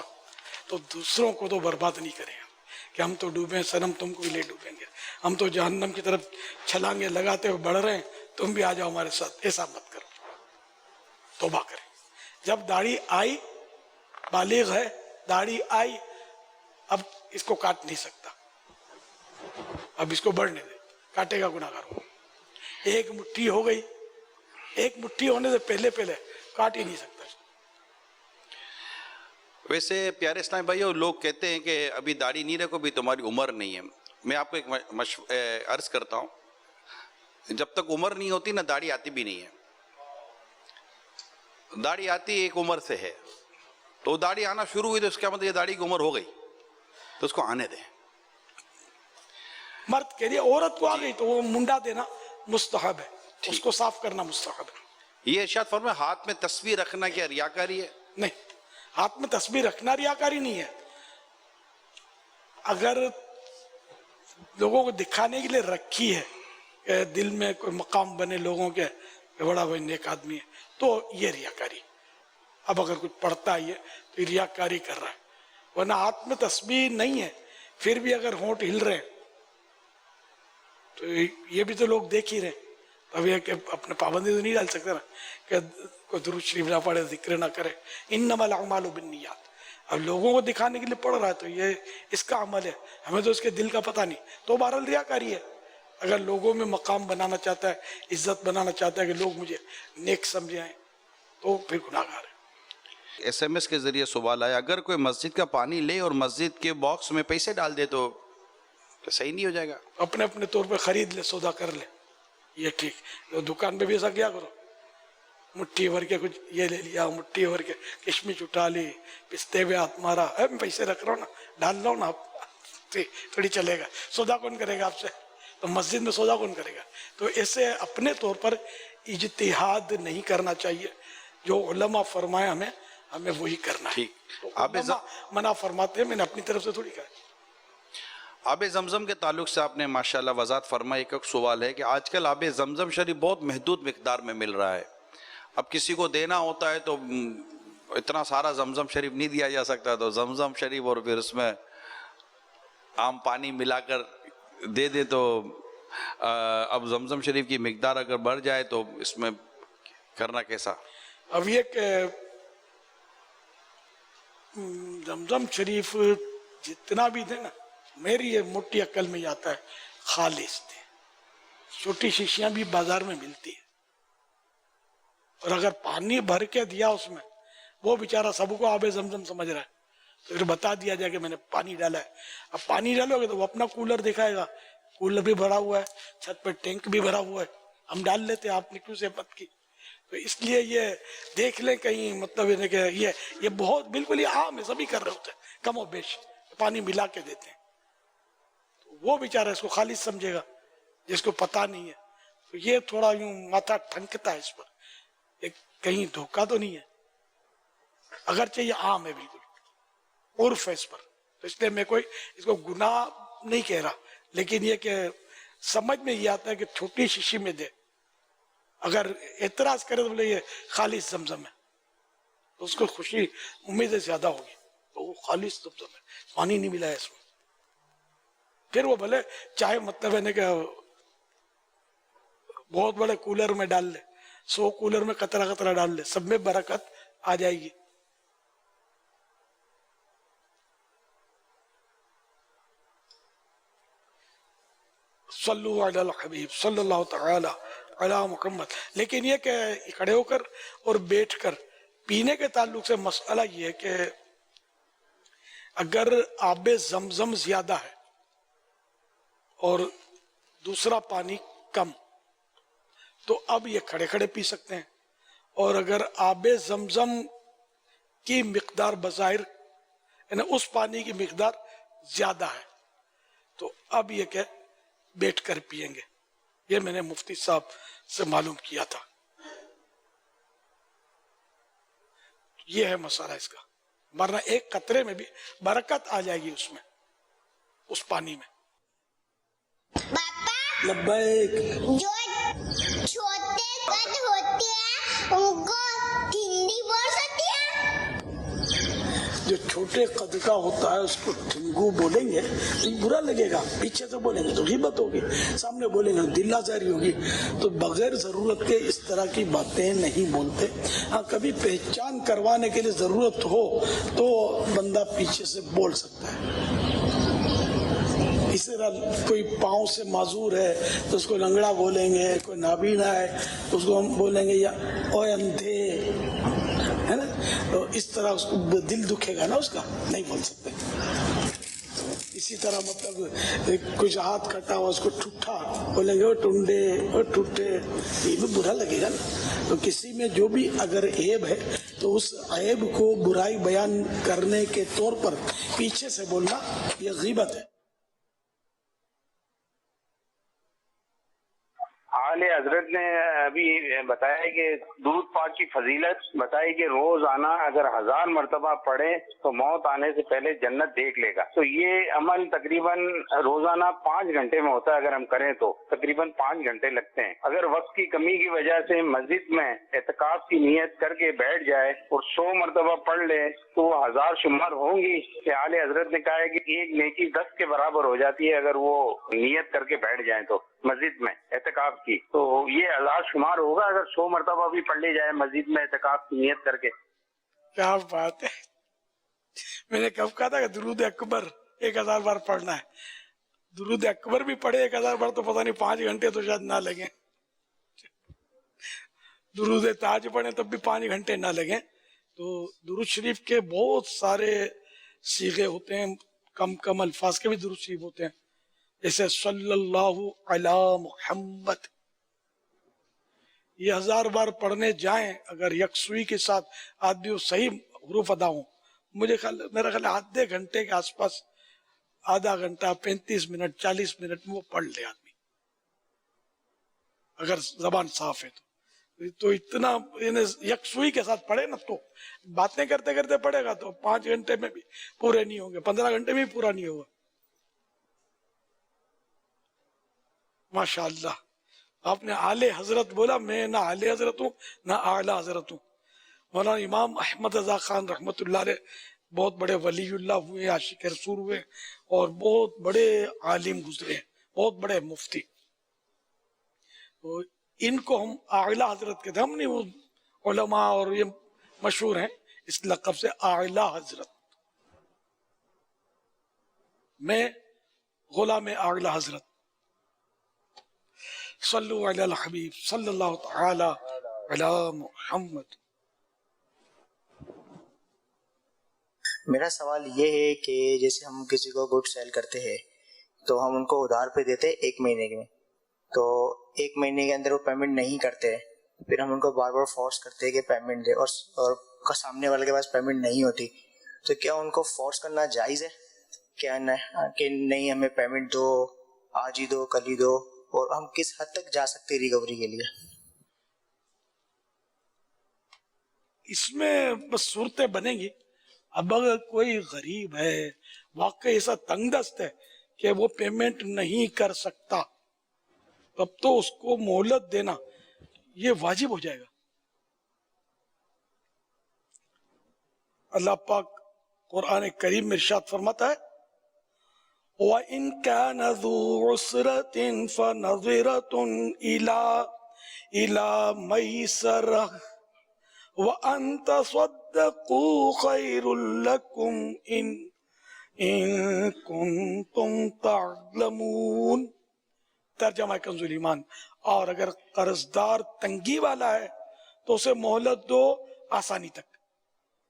تو دوسروں کو تو برباد نہیں کریں کہ ہم تو ڈوبیں سنم تم کو بھی لے ڈوبیں گے، ہم تو جہنم کی طرف چھلانگے لگاتے ہوئے بڑھ رہے ہیں، تم بھی آ جاؤ ہمارے ساتھ۔ ایسا مت کرو، توبہ کریں۔ جب داڑھی آئی، بالغ ہے، داڑھی آئی، اب اس کو کاٹ نہیں سکتا، اب اس کو بڑھنے دے، کاٹے گا گناہ گار ہوگا۔ ایک مٹھی ہو گئی، ایک مٹھی ہونے سے پہلے کاٹ ہی نہیں سکتا۔ ویسے پیارے اسلام بھائیو، لوگ کہتے ہیں کہ ابھی داڑھی نہیں رکھو، بھی تمہاری عمر نہیں ہے۔ میں آپ کو ایک عرض کرتا ہوں، جب تک عمر نہیں ہوتی نا داڑھی آتی بھی نہیں ہے۔ داڑھی آتی ایک عمر سے ہے، تو داڑھی آنا شروع ہوئی تو اس کا مطلب یہ داڑھی کی عمر ہو گئی، تو اس کو آنے دیں۔ مرد کے لیے، عورت کو آ گئی تو وہ منڈا دینا مستحب ہے، اس کو صاف کرنا مستحب ہے۔ یہ ارشاد فرمائے ہاتھ میں تسبیح رکھنا کیا ریاکاری ہے؟ نہیں، ہاتھ میں تسبیح رکھنا ریاکاری نہیں ہے۔ اگر لوگوں کو دکھانے کے لیے رکھی ہے کہ دل میں کوئی مقام بنے لوگوں کے کہ بڑا بھائی نیک آدمی ہے، تو یہ ریاکاری۔ اب اگر کچھ پڑھتا ہے تو یہ ریاکاری کر رہا ہے، ورنہ ہاتھ میں تسبیح نہیں ہے، پھر بھی اگر ہونٹ ہل رہے ہیں تو یہ بھی تو لوگ دیکھ ہی رہے ہیں۔ اب یہ کہ اپنے پابندی تو نہیں ڈال سکتے نا کہ کوئی درود شریف نہ پڑھے، ذکر نہ کرے۔ انما الاعمال بالنیات، اب لوگوں کو دکھانے کے لیے پڑھ رہا ہے تو یہ اس کا عمل ہے، ہمیں تو اس کے دل کا پتہ نہیں، تو بہرحال ریاکاری ہے۔ اگر لوگوں میں مقام بنانا چاہتا ہے، عزت بنانا چاہتا ہے کہ لوگ مجھے نیک سمجھیں تو پھر گناہ گار ہے۔ ایس ایم ایس کے ذریعے سوال آیا، اگر کوئی مسجد کا پانی لے اور مسجد کے باکس میں پیسے ڈال دے تو صحیح نہیں ہو جائے گا؟ اپنے اپنے طور پہ خرید لے، سودا کر لے، یہ ٹھیک۔ دکان پہ بھی ایسا کیا کرو، مٹھی بھر کے کچھ یہ لے لیا، مٹھی بھر کے کشمش اٹھا لی، پستے پہ ہاتھ مارا، میں پیسے رکھ رہا ہوں نا، ڈال رہا ہوں نا، تھوڑی چلے گا۔ سودا کون کرے گا آپ سے؟ تو مسجد میں سودا کون کرے گا؟ تو ایسے اپنے طور پر اجتہاد نہیں کرنا چاہیے، جو علماء فرمائے ہمیں وہی کرنا ہے۔ علماء منع فرماتے ہیں، میں نے اپنی طرف سے تھوڑی کہا۔ آب زمزم کے تعلق سے آپ نے ماشاءاللہ وضاحت فرمائی۔ ایک سوال ہے کہ آج کل آب زمزم شریف بہت محدود مقدار میں مل رہا ہے، اب کسی کو دینا ہوتا ہے تو اتنا سارا زمزم شریف نہیں دیا جا سکتا، تو زمزم شریف اور پھر اس میں عام پانی ملا کر دے دے، تو اب زمزم شریف کی مقدار اگر بڑھ جائے تو اس میں کرنا کیسا؟ اب یہ کہ زمزم شریف جتنا بھی دے نا، میری یہ موٹی عقل میں جاتا ہے خالص دے۔ چھوٹی شیشیاں بھی بازار میں ملتی ہیں، اور اگر پانی بھر کے دیا اس میں، وہ بیچارہ سب کو آب زمزم سمجھ رہا ہے، تو پھر بتا دیا جائے کہ میں نے پانی ڈالا ہے۔ اب پانی ڈالو گے تو وہ اپنا کولر دکھائے گا، کولر بھی بھرا ہوا ہے، چھت پہ ٹینک بھی بھرا ہوا ہے، ہم ڈال لیتے ہیں، آپ نے کیوں سہمت کی؟ تو اس لیے یہ دیکھ لیں کہیں، مطلب کہ یہ بہت بالکل یہ عام ہے، سبھی کر رہے ہوتے ہیں، کم و بیش پانی ملا کے دیتے ہیں۔ تو وہ بیچارہ اس کو خالص سمجھے گا جس کو پتہ نہیں ہے، تو یہ تھوڑا یوں ماتھا ٹھنکتا ہے اس پر، کہیں دھوکہ تو نہیں ہے، اگرچہ یہ عام ہے، بالکل عرف ہے اس پر، تو اس لیے میں کوئی اس کو گناہ نہیں کہہ رہا، لیکن یہ کہ سمجھ میں یہ آتا ہے کہ چھوٹی شیشی میں دے اگر اعتراض کرے تو بولے یہ خالص زمزم ہے تو اس کو خوشی امیدیں زیادہ ہوگی، تو وہ خالص زمزم ہے، پانی نہیں ملا ہے اس میں. پھر وہ بھلے چاہے مطلب ہے کہ بہت بڑے کولر میں ڈال لے، 100 کولر میں قطرہ قطرہ ڈال لے، سب میں برکت آ جائے گی. صلو علی الحبیب صلی اللہ تعالی علی محمد. لیکن یہ کہ کھڑے ہو کر اور بیٹھ کر پینے کے تعلق سے مسئلہ یہ ہے کہ اگر آب زمزم زیادہ ہے اور دوسرا پانی کم تو اب یہ کھڑے کھڑے پی سکتے ہیں، اور اگر آب زمزم کی مقدار بظاہر یعنی اس پانی کی مقدار زیادہ ہے تو اب یہ کہ بیٹھ کر پیئیں گے. یہ میں نے مفتی صاحب سے معلوم کیا تھا. یہ ہے مسئلہ اس کا، ورنہ ایک قطرے میں بھی برکت آ جائے گی اس میں، اس پانی میں. لبیک. جو چھوٹے قد ہوتے ہیں ان کو ٹھنڈی بول سکتی ہے؟ جو چھوٹے قد کا ہوتا ہے اس کو ٹھنگو بولیں گے تو برا لگے گا، پیچھے سے بولیں گے تو غیبت ہوگی، سامنے بولیں گے دل آزاری ہوگی. تو بغیر ضرورت کے اس طرح کی باتیں نہیں بولتے. ہاں کبھی پہچان کروانے کے لیے ضرورت ہو تو بندہ پیچھے سے بول سکتا ہے. اس طرح کوئی پاؤں سے معذور ہے تو اس کو لنگڑا بولیں گے، کوئی نابینا ہے تو اس کو ہم بولیں گے یا اوے اندھے، ہے نا. تو اس طرح اس کو دل دکھے گا نا، اس کا نہیں بول سکتے. اسی طرح مطلب کچھ ہاتھ کٹا ہوا اس کو ٹھٹھا بولیں گے، وہ ٹنڈے وہ ٹھٹے، یہ بھی برا لگے گا نا. تو کسی میں جو بھی اگر عیب ہے تو اس عیب کو برائی بیان کرنے کے طور پر پیچھے سے بولنا یہ غیبت ہے. اعلی حضرت نے ابھی بتایا کہ درود پاک کی فضیلت بتائی کہ روزانہ اگر 1000 مرتبہ پڑھے تو موت آنے سے پہلے جنت دیکھ لے گا. تو یہ عمل تقریباً روزانہ 5 گھنٹے میں ہوتا ہے. اگر ہم کریں تو تقریباً 5 گھنٹے لگتے ہیں. اگر وقت کی کمی کی وجہ سے مسجد میں اعتکاف کی نیت کر کے بیٹھ جائے اور 100 مرتبہ پڑھ لے تو وہ 1000 شمار ہوں گی. کہ اعلی حضرت نے کہا ہے کہ ایک نیکی 10 کے برابر ہو جاتی ہے اگر وہ نیت کر کے بیٹھ جائیں تو مسجد میں اعتکاف کی. تو یہ 1000 شمار ہوگا اگر 100 مرتبہ بھی پڑھ لی جائے مسجد میں اعتکاف کی نیت کر کے. کیا بات ہے. میں نے کب کہا تھا کہ درود اکبر 1000 بار پڑھنا ہے. درود اکبر بھی پڑھے 1000 بار تو پتہ نہیں 5 گھنٹے تو شاید نہ لگیں. درود تاج پڑھیں تب بھی 5 گھنٹے نہ لگیں. تو درود شریف کے بہت سارے صیغے ہوتے ہیں، کم کم الفاظ کے بھی درود شریف ہوتے ہیں، جیسے صلی اللہ علی محمد. یہ 1000 بار پڑھنے جائیں اگر یکسوئی کے ساتھ آدمی صحیح حروف ادا ہوں، میرا خیال آدھے گھنٹے کے آس پاس، آدھا گھنٹہ 35 منٹ 40 منٹ میں وہ پڑھ لے آدمی اگر زبان صاف ہے تو اتنا یکسوئی کے ساتھ پڑھے نا تو باتیں کرتے کرتے پڑھے گا تو 5 گھنٹے میں بھی پورے نہیں ہوں گے، 15 گھنٹے میں بھی پورا نہیں ہوگا. ماشاء اللہ. آپ نے اعلی حضرت بولا، میں نہ اعلی حضرت ہوں نہ اعلی حضرت ہوں. مولانا امام احمد رضا خان رحمت اللہ علیہ بہت بڑے ولی اللہ ہوئے، عاشق رسول ہوئے اور بہت بڑے عالم گزرے، بہت بڑے مفتی. تو ان کو ہم اعلی حضرت کہتے ہیں. ہم نہیں، وہ علماء اور یہ مشہور ہیں اس لقب سے اعلی حضرت. میں غلام اعلی حضرت. صلو علی الحبیب صلی اللہ تعالی علی محمد. میرا سوال یہ ہے کہ جیسے ہم کسی کو گڈ سیل کرتے ہیں تو ہم ان کو ادھار پہ دیتے 1 مہینے میں، تو 1 مہینے کے اندر وہ پیمنٹ نہیں کرتے، پھر ہم ان کو بار بار فورس کرتے ہیں کہ پیمنٹ دے، اور سامنے والے کے پاس پیمنٹ نہیں ہوتی، تو کیا ان کو فورس کرنا جائز ہے؟ کیا کہ نہیں ہمیں پیمنٹ دو، آج ہی دو، کل ہی دو، اور ہم کس حد تک جا سکتے ریکوری کے لیے؟ اس میں بس صورتیں بنیں گی. اب اگر کوئی غریب ہے، واقعی ایسا تنگ دست ہے کہ وہ پیمنٹ نہیں کر سکتا، تب تو اس کو مہلت دینا یہ واجب ہو جائے گا. اللہ پاک قرآن کریم میں ارشاد فرماتا ہے وَإِن كَانَ ذُو عُسْرَةٍ فَنَظِرَةٌ إِلَى مَيْسَرَةٍ وَأَن تَصَدَّقُوا خَيْرٌ لَكُمْ إِن كُنتُمْ تَعْلَمُونَ. ترجمہ کنز ایمان. اور اگر قرضدار تنگی والا ہے تو اسے مہلت دو آسانی تک،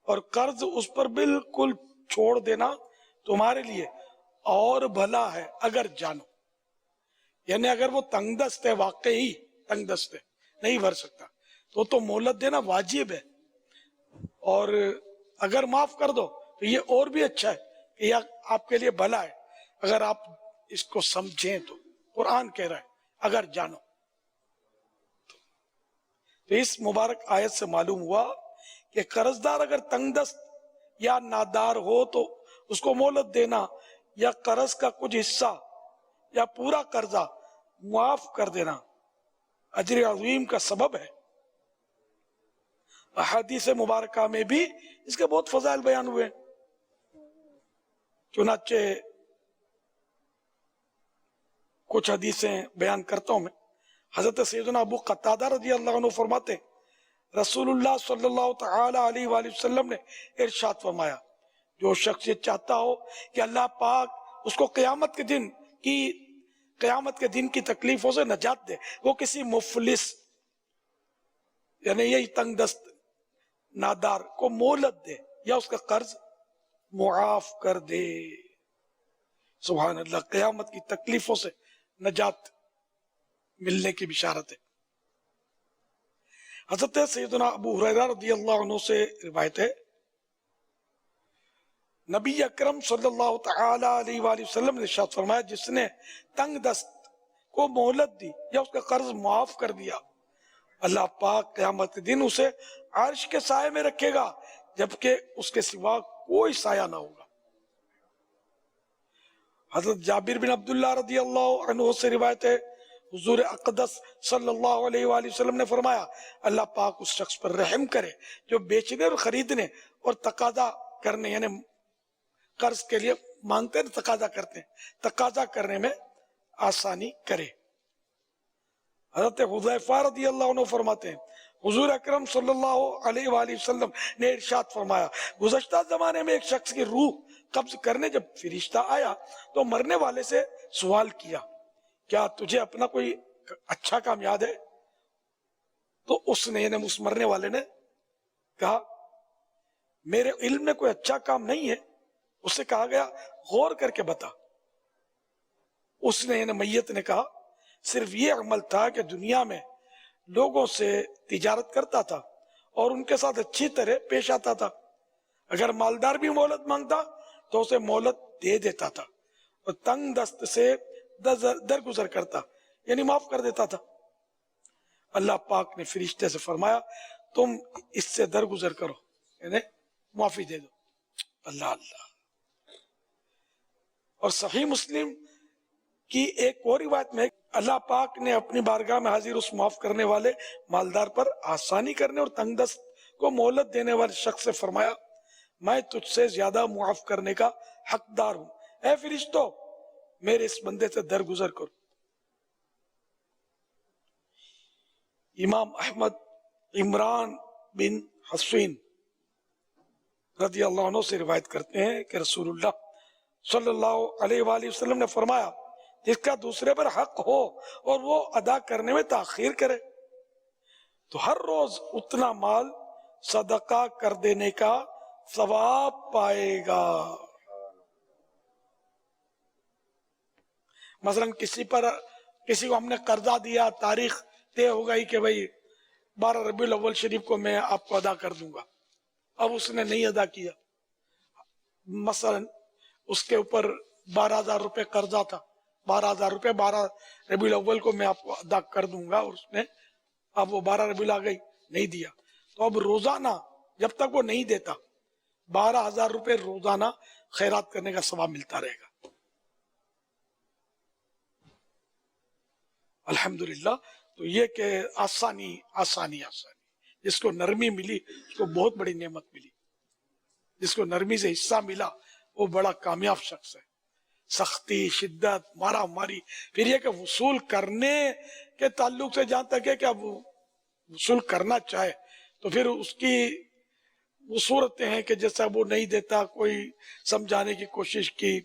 اور قرض اس پر بالکل چھوڑ دینا تمہارے لیے اور بھلا ہے اگر جانو. یعنی اگر وہ تنگ دست ہے، واقعی تنگ دست ہے، نہیں بھر سکتا، تو مہلت دینا واجب ہے. اور اگر معاف کر دو تو یہ اور بھی اچھا ہے کہ یہ آپ کے لیے بھلا ہے اگر آپ اس کو سمجھیں. تو قرآن کہہ رہا ہے اگر جانو. تو اس مبارک آیت سے معلوم ہوا کہ قرضدار اگر تنگ دست یا نادار ہو تو اس کو مہلت دینا یا قرض کا کچھ حصہ یا پورا قرضہ معاف کر دینا اجر عظیم کا سبب ہے. احادیث مبارکہ میں بھی اس کے بہت فضائل بیان ہوئے. چنانچہ کچھ حدیثیں بیان کرتا ہوں میں. حضرت سیدنا ابو قتادہ رضی اللہ عنہ فرماتے ہیں رسول اللہ صلی اللہ تعالی علیہ وآلہ وسلم نے ارشاد فرمایا جو شخص یہ چاہتا ہو کہ اللہ پاک اس کو قیامت کے دن کی تکلیفوں سے نجات دے، وہ کسی مفلس یعنی یہی تنگ دست نادار کو مہلت دے یا اس کا قرض معاف کر دے. سبحان اللہ، قیامت کی تکلیفوں سے نجات ملنے کی بشارت ہے. حضرت سیدنا ابو ہریرہ رضی اللہ عنہ سے روایت ہے نبی اکرم صلی اللہ تعالی علیہ وآلہ وسلم نے ارشاد فرمایا جس نے تنگ دست کو مہلت دی یا اس کا قرض معاف کر دیا، اللہ پاک قیامت کے دن اسے عرش کے سائے میں رکھے گا جبکہ اس کے سوا کوئی سایہ نہ ہوگا. حضرت جابر بن عبداللہ رضی اللہ عنہ سے روایت ہے حضور اقدس صلی اللہ علیہ وآلہ وسلم نے فرمایا اللہ پاک اس شخص پر رحم کرے جو بیچنے اور خریدنے اور تقاضا کرنے یعنی قرض کے لیے مانگتے ہیں تقاضا کرتے ہیں، تقاضا کرنے میں آسانی کرے. حضرت حذیفہ رضی اللہ عنہ فرماتے ہیں حضور اکرم صلی اللہ علیہ وآلہ وسلم نے ارشاد فرمایا گزشتہ زمانے میں ایک شخص کی روح قبض کرنے جب فرشتہ آیا تو مرنے والے سے سوال کیا کیا تجھے اپنا کوئی اچھا کام یاد ہے؟ تو اس نے یعنی اس مرنے والے نے کہا میرے علم میں کوئی اچھا کام نہیں ہے. اس سے کہا گیا غور کر کے بتا. اس نے یعنی میت نے کہا صرف یہ عمل تھا کہ دنیا میں لوگوں سے تجارت کرتا تھا اور ان کے ساتھ اچھی طرح پیش آتا تھا. اگر مالدار بھی مہلت مانگتا تو اسے مہلت دے دیتا تھا اور تنگ دست سے درگزر کرتا یعنی معاف کر دیتا تھا. اللہ پاک نے فرشتے سے فرمایا تم اس سے درگزر کرو یعنی معافی دے دو. اللہ اللہ. اور صحیح مسلم کی ایک اور روایت میں اللہ پاک نے اپنی بارگاہ میں حاضر اس معاف کرنے والے مالدار پر آسانی کرنے اور تنگ دست کو مہلت دینے والے شخص سے فرمایا میں تجھ سے زیادہ معاف کرنے کا حقدار ہوں، اے فرشتو میرے اس بندے سے درگزر کرو. امام احمد عمران بن حسین رضی اللہ عنہ سے روایت کرتے ہیں کہ رسول اللہ صلی اللہ علیہ وآلہ وسلم نے فرمایا جس کا دوسرے پر حق ہو اور وہ ادا کرنے میں تاخیر کرے تو ہر روز اتنا مال صدقہ کر دینے کا ثواب پائے گا. مثلا کسی کو ہم نے قرضہ دیا، تاریخ طے ہو گئی کہ بھائی 12 ربیع الاول شریف کو میں آپ کو ادا کر دوں گا. اب اس نے نہیں ادا کیا، مثلا اس کے اوپر 12,000 روپے قرضہ تھا، 12,000 روپے 12 ربیع الاول کو میں آپ کو ادا کر دوں گا، اور اس نے اب وہ 12 ربیع آ گئی نہیں دیا، تو اب روزانہ جب تک وہ نہیں دیتا 12,000 روپے روزانہ خیرات کرنے کا ثواب ملتا رہے گا. الحمدللہ. تو تو یہ کہ آسانی آسانی آسانی، جس کو نرمی ملی اس کو بہت بڑی نعمت ملی، جس کو نرمی سے حصہ ملا وہ بڑا کامیاب شخص ہے۔ سختی، شدت، مارا ماری، پھر یہ کہ وصول کرنے کے تعلق سے جہاں تک ہے کہ اب وصول کرنا چاہے تو پھر اس کی وہ صورتیں ہیں کہ جیسا وہ نہیں دیتا، کوئی سمجھانے کی کوشش کی،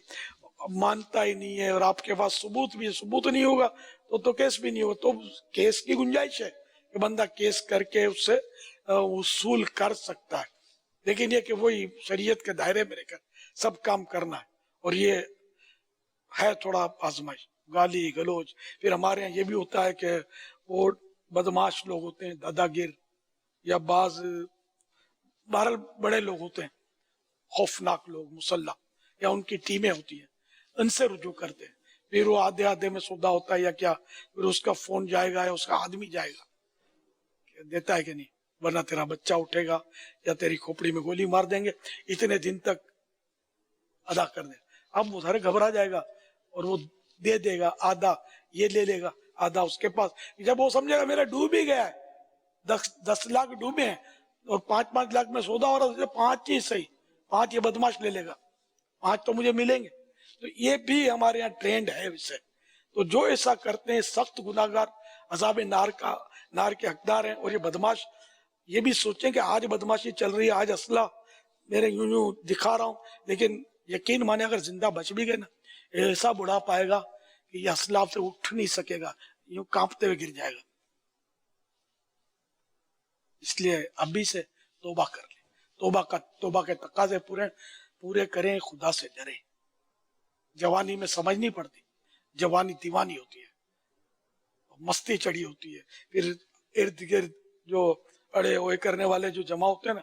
مانتا ہی نہیں ہے، اور آپ کے پاس ثبوت نہیں ہوگا تو کیس بھی نہیں ہوگا، تو کیس کی گنجائش ہے کہ بندہ کیس کر کے اس سے وصول کر سکتا ہے، لیکن یہ کہ وہی شریعت کے دائرے میں رہ کر سب کام کرنا ہے، اور یہ ہے تھوڑا آزمائش، گالی گلوچ۔ پھر ہمارے یہاں یہ بھی ہوتا ہے کہ وہ بدماش لوگ ہوتے ہیں، دادا گر، یا بعض بہرحال بڑے لوگ ہوتے ہیں، خوفناک لوگ، مسلح، یا ان کی ٹیمیں ہوتی ہیں، ان سے رجوع کرتے ہیں، پھر وہ آدھے میں سودا ہوتا ہے یا کیا، پھر اس کا فون جائے گا یا اس کا آدمی جائے گا کہ دیتا ہے کہ نہیں، ورنہ تیرا بچہ اٹھے گا یا تیری کھوپڑی میں گولی مار دیں گے، اتنے دن تک ادا کر دیں۔ اب وہ سارے گھبرا جائے گا اور وہ دے دے گا، آدھا یہ لے لے گا، آدھا اس کے پاس۔ جب وہ سمجھے گا میرا ڈوب ہی گیا ہے، 10 لاکھ ڈوبے ہیں اور 5 لاکھ میں سودا ہو رہا ہے، 5 ہی صحیح، 5 یہ بدماش لے لے گا، 5 تو مجھے ملیں گے۔ تو یہ بھی ہمارے یہاں ٹرینڈ ہے اسے، تو جو ایسا کرتے ہیں سخت گناہگار، عذاب نار کے حقدار ہیں۔ اور یہ بدماش یہ بھی سوچیں کہ آج بدماشی چل رہی ہے، آج اسلحہ میرے یوں دکھا رہا ہوں، لیکن یقین مانے اگر زندہ بچ بھی گئے نا، ایسا بڑھا پائے گا کہ یہ اسلحہ سے اٹھ نہیں سکے گا، یوں کانپتے ہوئے گر جائے گا۔ اس لیے ابھی سے توبہ کر لیں، توبہ کے تقاضے پورے کریں، خدا سے ڈریں۔ جوانی میں سمجھ نہیں پڑتی، جوانی دیوانی ہوتی ہے، مستی چڑھی ہوتی ہے، پھر ارد گرد جو اڑے ہوئے کرنے والے جو جمع ہوتے ہیں نا،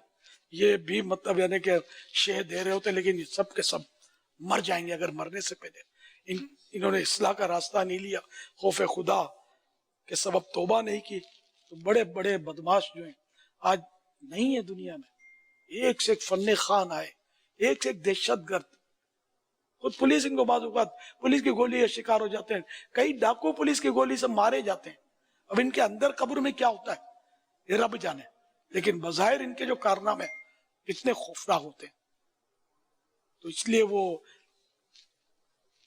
یہ بھی مطلب یعنی کہ شے دے رہے ہوتے ہیں، لیکن یہ سب کے سب مر جائیں گے اگر مرنے سے پہلے انہوں نے اصلاح کا راستہ نہیں لیا، خوف خدا کے سبب توبہ نہیں کی، تو بڑے بڑے بدماش جو ہیں آج نہیں ہے دنیا میں، ایک سے ایک فن خان آئے، ایک سے ایک دہشت گرد، خود پولیس ان کو بعض اوقات پولیس کی گولی کا شکار ہو جاتے ہیں، کئی ڈاکو پولیس کی گولی سے مارے جاتے ہیں۔ اب ان کے اندر قبر میں کیا ہوتا ہے یہ رب جانے، لیکن بظاہر ان کے جو کارنامے کتنے خوفناک ہوتے ہیں۔ تو اس لیے وہ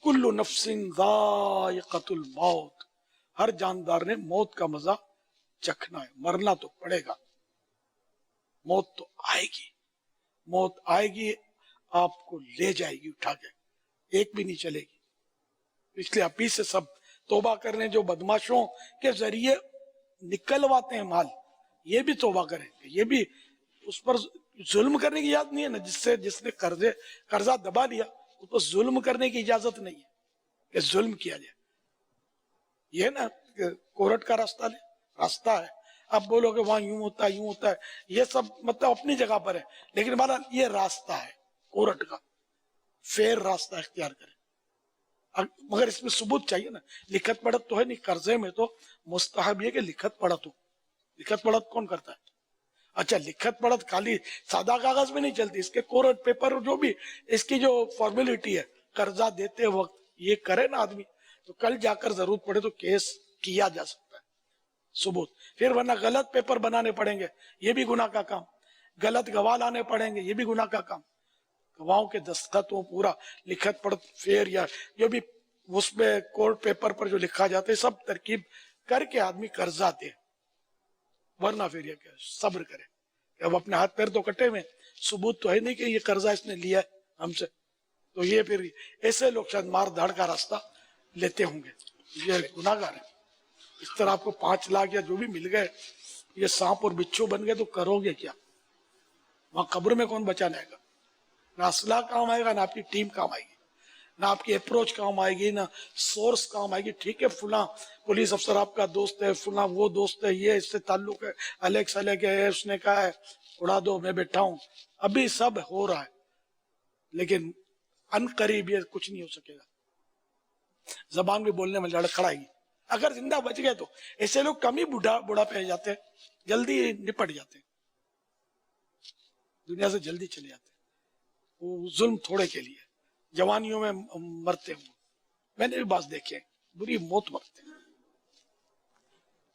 کل نفس ذائقۃ الموت، ہر جاندار نے موت کا مزہ چکھنا ہے، مرنا تو پڑے گا، موت تو آئے گی، موت آئے گی، آپ کو لے جائے گی اٹھا کے، ایک بھی نہیں چلے گی۔ اس لیے ابھی سے سب توبہ کرنے، جو بدماشوں کے ذریعے نکلواتے ہیں مال، یہ بھی توبہ کریں، یہ بھی اس پر ظلم کرنے کی اجازت نہیں ہے نا، جس نے قرضہ دبا لیا اس پر ظلم کرنے کی اجازت نہیں ہے کہ ظلم کیا جائے، یہ نا کورٹ کا راستہ ہے، اب بولو کہ وہاں یوں ہوتا ہے، یہ سب مطلب اپنی جگہ پر ہے، لیکن ہمارا یہ راستہ ہے کورٹ کا، فیر راستہ اختیار کریں، مگر اس میں ثبوت چاہیے نا، لکھت پڑھت تو ہے نہیں، قرضے میں تو مستحب یہ کہ لکھت پڑھت ہو، لکھت پڑھت کون کرتا ہے؟ اچھا لکھت پڑھت خالی سادہ کاغذ میں نہیں چلتی، اس کے کورٹ پیپر جو بھی اس کی جو فارمیلٹی ہے، قرضہ دیتے وقت یہ کرے نا آدمی، تو کل جا کر ضرورت پڑے تو کیس کیا جا سکتا ہے، ثبوت۔ پھر ورنہ غلط پیپر بنانے پڑیں گے، یہ بھی گناہ کا کام، غلط گواہ لانے پڑیں گے، یہ بھی گناہ کا کام، گواہوں کے دستخط ہو، پورا لکھت پڑھت فیر یا جو بھی اس میں کورٹ پیپر پر جو لکھا جاتا ہے سب ترکیب کر کے آدمی قرضہ دے، ورنہ پھر یہ کہ صبر کرے کہ اب اپنے ہاتھ پیر تو کٹے ہوئے، ثبوت تو ہے نہیں کہ یہ قرضہ اس نے لیا ہے ہم سے، تو یہ پھر ایسے لوگ شاید مار دھاڑ کا راستہ لیتے ہوں گے، یہ گناہ گار ہے۔ اس طرح آپ کو 5 لاکھ یا جو بھی مل گئے، یہ سانپ اور بچھو بن گئے تو کرو گے کیا؟ وہاں قبر میں کون بچانے آئے گا؟ نہ اسلحہ کام آئے گا، نہ آپ کی ٹیم کام آئے گی، نہ آپ کی اپروچ کام آئے گی، نہ سورس کام آئے گی۔ ٹھیک ہے فلاں پولیس افسر آپ کا دوست ہے، فلاں وہ دوست ہے، یہ اس سے تعلق ہے، الیکس ہے، اس نے کہا ہے اڑا دو، میں بیٹھا ہوں، ابھی سب ہو رہا ہے، لیکن ان قریب یہ کچھ نہیں ہو سکے گا، زبان بھی بولنے میں لڑکھڑائے گی۔ اگر زندہ بچ گئے تو ایسے لوگ کم ہی بوڑھا پہ جاتے ہیں، جلدی نپٹ جاتے ہیں، دنیا سے جلدی چلے جاتے ہیں، وہ ظلم تھوڑے کے لیے جوانیوں میں مرتے ہوں، میں نے بھی بعض دیکھے بری موت مرتے ہیں۔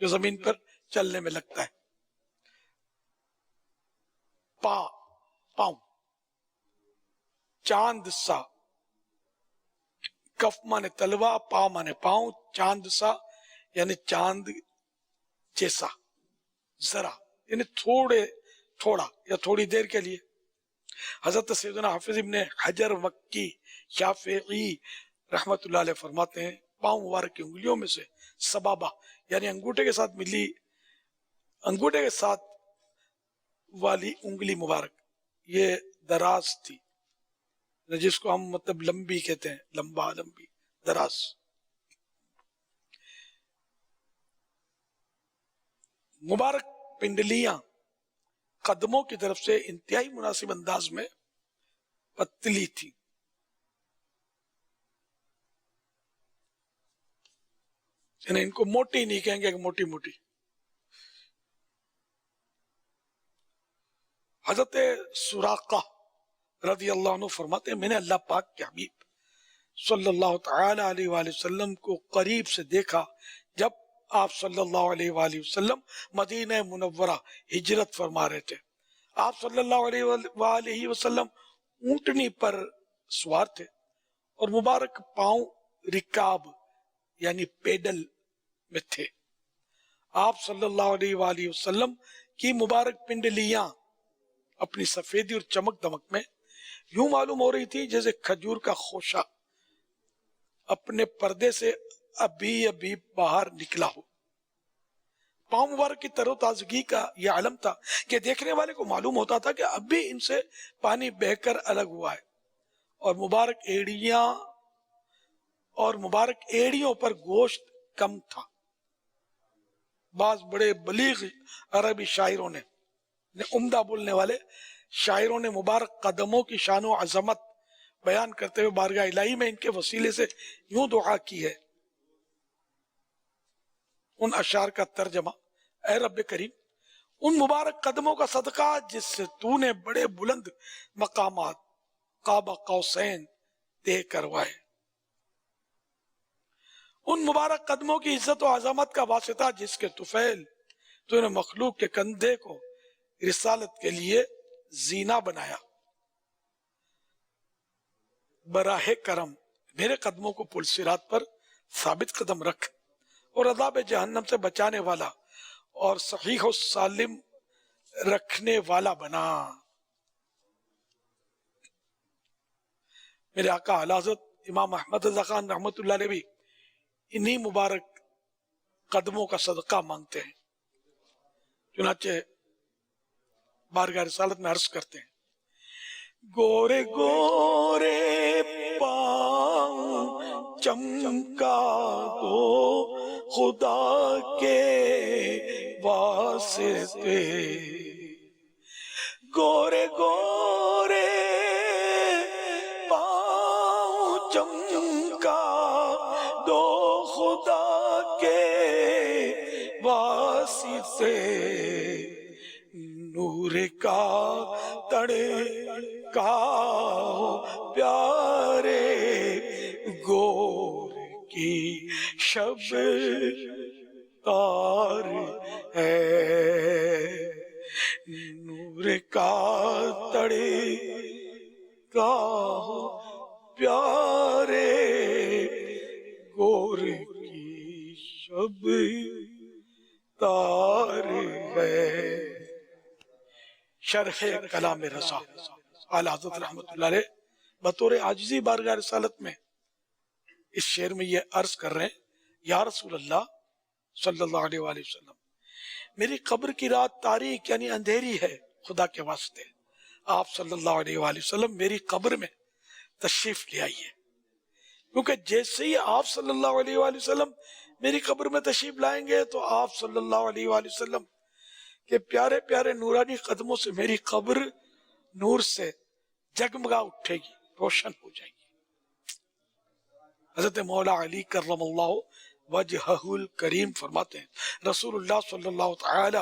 جو زمین پر چلنے میں لگتا ہے. پاؤں چاند سا، کف مانے تلوا، پا مانے پاؤں، چاند سا یعنی چاند جیسا، ذرا یعنی تھوڑا یا تھوڑی دیر کے لیے. حضرت سیدنا حافظ ابن حجر مکی شافعی رحمت اللہ علیہ فرماتے ہیں پاؤں مبارک کی انگلیوں میں سے سبابہ یعنی انگوٹھے کے ساتھ والی انگلی مبارک یہ دراز تھی، جس کو ہم مطلب لمبی کہتے ہیں، لمبی دراز. مبارک پنڈلیاں قدموں کی طرف سے انتہائی مناسب انداز میں پتلی تھی. یعنی ان کو موٹی نہیں کہیں گے کہ موٹی موٹی. حضرت سراقہ رضی اللہ عنہ فرماتے ہیں میں نے اللہ پاک کے حبیب صلی اللہ تعالی علیہ وآلہ وسلم کو قریب سے دیکھا جب آپ صلی اللہ علیہ وآلہ وسلم مدینہ منورہ ہجرت فرما رہے تھے. آپ صلی اللہ علیہ وآلہ وسلم اونٹنی پر سوار تھے اور مبارک پاؤں رکاب یعنی پیڈل میں تھے. آپ صلی اللہ علیہ وآلہ وسلم کی مبارک پنڈلیاں اپنی سفیدی اور چمک دمک میں یوں معلوم ہو رہی تھی جیسے کھجور کا خوشہ اپنے پردے سے ابھی باہر نکلا ہو. پاؤں مبارک کی تر و تازگی کا یہ عالم تھا کہ دیکھنے والے کو معلوم ہوتا تھا کہ اب بھی ان سے پانی بہ کر الگ ہوا ہے، اور مبارک ایڑیوں پر گوشت کم تھا. بعض بڑے بلیغ عربی شاعروں نے عمدہ بولنے والے شاعروں نے مبارک قدموں کی شان و عظمت بیان کرتے ہوئے بارگاہ الہی میں ان کے وسیلے سے یوں دعا کی ہے. ان اشعار کا ترجمہ: اے رب کریم، ان مبارک قدموں کا صدقہ جس سے تو نے بڑے بلند مقامات قاب قوسین طے کروائے، ان مبارک قدموں کی عزت و عظمت کا واسطہ جس کے طفیل تو نے مخلوق کے کندھے کو رسالت کے لیے زینہ بنایا. براہ کرم میرے قدموں کو پل صراط پر ثابت قدم رکھ اور عذاب جہنم سے بچانے والا اور صحیح و سالم رکھنے والا بنا. میرے آقا اعلی حضرت امام احمد رضا خان رحمت اللہ علیہ بھی انہی مبارک قدموں کا صدقہ مانگتے ہیں. چنانچہ بارگاہ رسالت میں عرض کرتے ہیں: گورے گورے پاؤں چمکا دو خدا کے واسطے، گورے گورے پاؤں چمکا دو خدا کے واسطے، نور کا تڑکا پیارے گور کی شب تار ہے، نور کا تڑکا پیارے گور کی شب تار ہے. شرح کلام رسا اعلی حضرت رحمت اللہ علیہ بطور عاجزی بارگاہ رسالت میں اس شعر میں یہ عرض کر رہے ہیں: یا رسول اللہ صلی اللہ علیہ وآلہ وسلم، میری قبر کی رات تاریک یعنی اندھیری ہے، خدا کے واسطے آپ صلی اللہ علیہ وآلہ وسلم میری قبر میں تشریف لے آئیے، کیونکہ جیسے ہی آپ صلی اللہ علیہ وآلہ وسلم میری قبر میں تشریف لائیں گے تو آپ صلی اللہ علیہ وآلہ وسلم کہ پیارے پیارے نورانی قدموں سے میری قبر نور سے جگمگا اٹھے گی، روشن ہو جائے گی. حضرت مولا علی کرم اللہ وجہہ الکریم فرماتے ہیں رسول اللہ صلی اللہ تعالی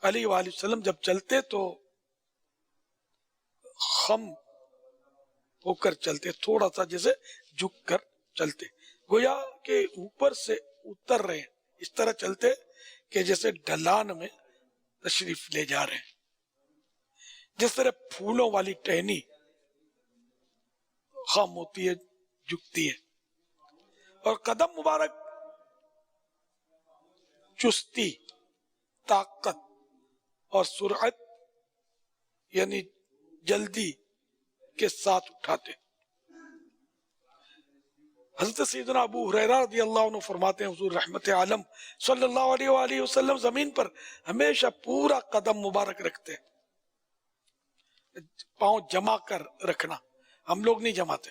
علیہ وآلہ وسلم جب چلتے تو خم ہو کر چلتے، تھوڑا سا جیسے جھک کر چلتے، گویا کہ اوپر سے اتر رہے ہیں، اس طرح چلتے کہ جیسے ڈھلان میں تشریف لے جا رہے ہیں. جس طرح پھولوں والی ٹہنی خم ہوتی ہے، جھکتی ہے، اور قدم مبارک چستی، طاقت اور سرعت یعنی جلدی کے ساتھ اٹھاتے. حضرت سیدنا ابو ہریرہ رضی اللہ عنہ فرماتے ہیں حضور رحمت عالم صلی اللہ علیہ وآلہ وسلم زمین پر ہمیشہ پورا قدم مبارک رکھتے ہیں. پاؤں جما کر رکھنا، ہم لوگ نہیں جماتے.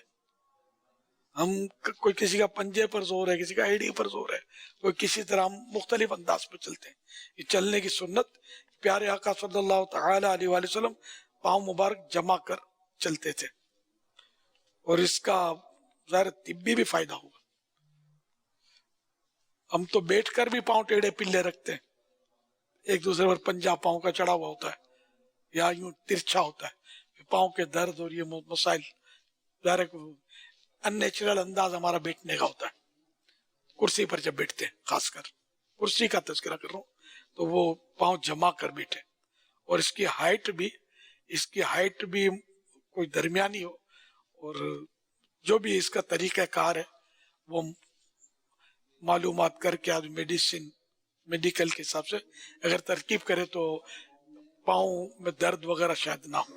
ہم کوئی کسی کا پنجے پر زور ہے، کسی کا ایڑی پر زور ہے، کوئی کسی طرح، ہم مختلف انداز پہ چلتے ہیں. یہ چلنے کی سنت پیارے آقا صلی اللہ تعالی علیہ وآلہ وسلم پاؤں مبارک جما کر چلتے تھے، اور اس کا ظاہر طبی بھی فائدہ ہوگا. ہم تو بیٹھ کر بھی پاؤں ٹیڑھے پلے رکھتے ہیں، ایک دوسرے پر پنجہ پاؤں کا چڑھا ہوا ہوتا ہے یا یوں ترچھا ہوتا ہے، پاؤں کے درد اور یہ مسائل، ظاہر ان نیچرل انداز ہمارا بیٹھنے کا ہوتا ہے. کرسی پر جب بیٹھتے ہیں، خاص کر کرسی کا تذکرہ کر رہا ہوں، تو وہ پاؤں جما کر بیٹھے، اور اس کی ہائٹ بھی کوئی درمیانی ہو، اور جو بھی اس کا طریقہ کار ہے وہ معلومات کر کے آدمی میڈیکل کے حساب سے اگر ترکیب کرے تو پاؤں میں درد وغیرہ شاید نہ ہو.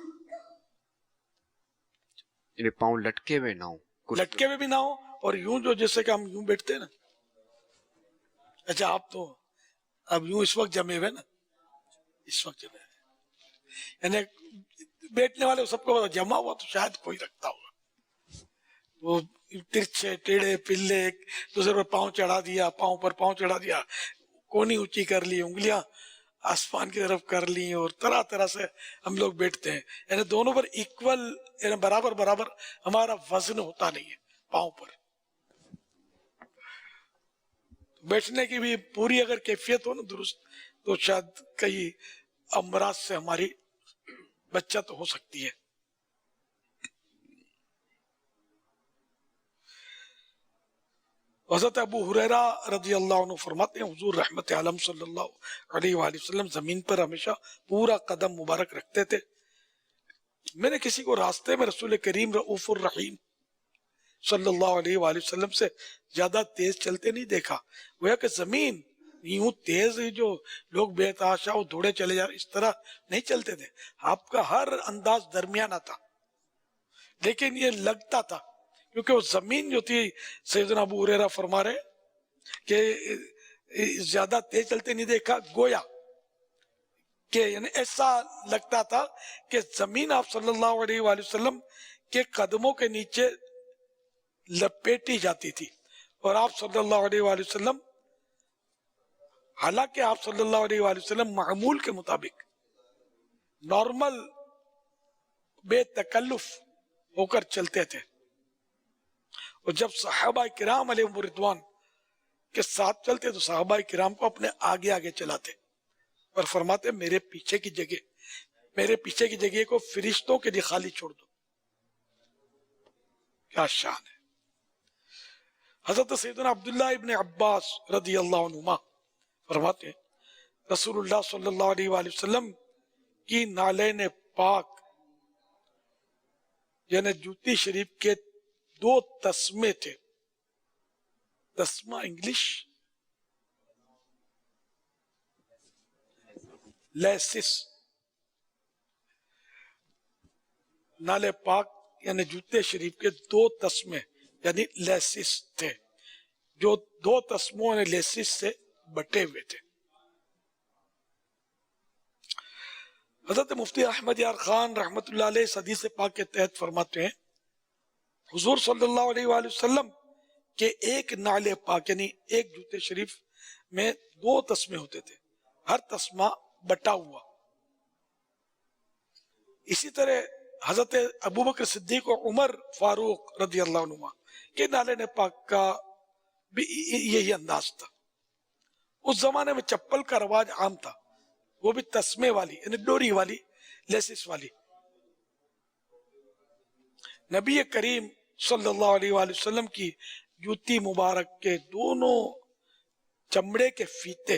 یعنی پاؤں لٹکے ہوئے نہ ہو، لٹکے ہوئے بھی نہ ہو، اور یوں جو جیسے کہ ہم یوں بیٹھتے ہیں نا. اچھا آپ تو اب یوں اس وقت جمے ہوئے نا، اس وقت جمے ہوئے، یعنی بیٹھنے والے سب کو جمع ہوا تو شاید کوئی رکھتا ہوگا. وہ ترچھے ٹیڑھے پلے ایک دوسرے پر پاؤں چڑھا دیا، پاؤں پر پاؤں چڑھا دیا، کونی اونچی کر لی، انگلیاں آسمان کی طرف کر لی، اور طرح طرح سے ہم لوگ بیٹھتے ہیں. یعنی دونوں پر ایکول، یعنی برابر ہمارا وزن ہوتا نہیں ہے پاؤں پر. بیٹھنے کی بھی پوری اگر کیفیت ہو نا درست، تو شاید کئی امراض سے ہماری بچت ہو سکتی ہے. حضرت ابو ہریرہ رضی اللہ عنہ فرماتے ہیں حضور رحمت عالم صلی اللہ علیہ وآلہ وسلم زمین پر ہمیشہ پورا قدم مبارک رکھتے تھے. میں نے کسی کو راستے میں رسول کریم رؤوف الرحیم صلی اللہ علیہ وآلہ وسلم سے زیادہ تیز چلتے نہیں دیکھا. گویا کہ زمین یوں تیز جو لوگ بے تحاشا دوڑے چلے جا رہے اس طرح نہیں چلتے تھے. آپ کا ہر انداز درمیانہ تھا، لیکن یہ لگتا تھا کیونکہ وہ زمین جو تھی، سیدنا ابو ہریرہ فرما رہے کہ زیادہ تیز چلتے نہیں دیکھا، گویا کہ یعنی ایسا لگتا تھا کہ زمین آپ صلی اللہ علیہ وآلہ وسلم کے قدموں کے نیچے لپیٹی جاتی تھی. اور آپ صلی اللہ علیہ وآلہ وسلم، حالانکہ آپ صلی اللہ علیہ وآلہ وسلم معمول کے مطابق نارمل بے تکلف ہو کر چلتے تھے، اور جب صحابہ کرام علیہم رضوان کے ساتھ چلتے تو صحابہ کرام کو اپنے آگے آگے چلاتے اور فرماتے میرے پیچھے کی جگہ کو فرشتوں کے لیے خالی چھوڑ دو. کیا شان ہے. حضرت سیدنا عبداللہ ابن عباس رضی اللہ عنہما فرماتے ہیں رسول اللہ صلی اللہ علیہ وآلہ وسلم کی نالین پاک یعنی جوتی شریف کے 2 تسمے تھے. تسمہ انگلش لیسس، نالے پاک یعنی جوتے شریف کے 2 تسمے یعنی لیسس تھے، جو 2 تسموں نے لیسس سے بٹے ہوئے تھے. حضرت مفتی احمد یار خان رحمت اللہ علیہ حدیث پاک کے تحت فرماتے ہیں حضور صلی اللہ علیہ وآلہ وسلم کے ایک نالے پاک یعنی ایک جوتے شریف میں 2 تسمے ہوتے تھے، ہر تسمہ بٹا ہوا. اسی طرح حضرت ابوبکر صدیق و عمر فاروق رضی اللہ عنہ کے نالے پاک کا بھی یہی انداز تھا. اس زمانے میں چپل کا رواج عام تھا، وہ بھی تسمے والی یعنی ڈوری والی، لیسس والی. نبی کریم صلی اللہ علیہ وآلہ وسلم کی جوتی مبارک کے دونوں چمڑے کے فیتے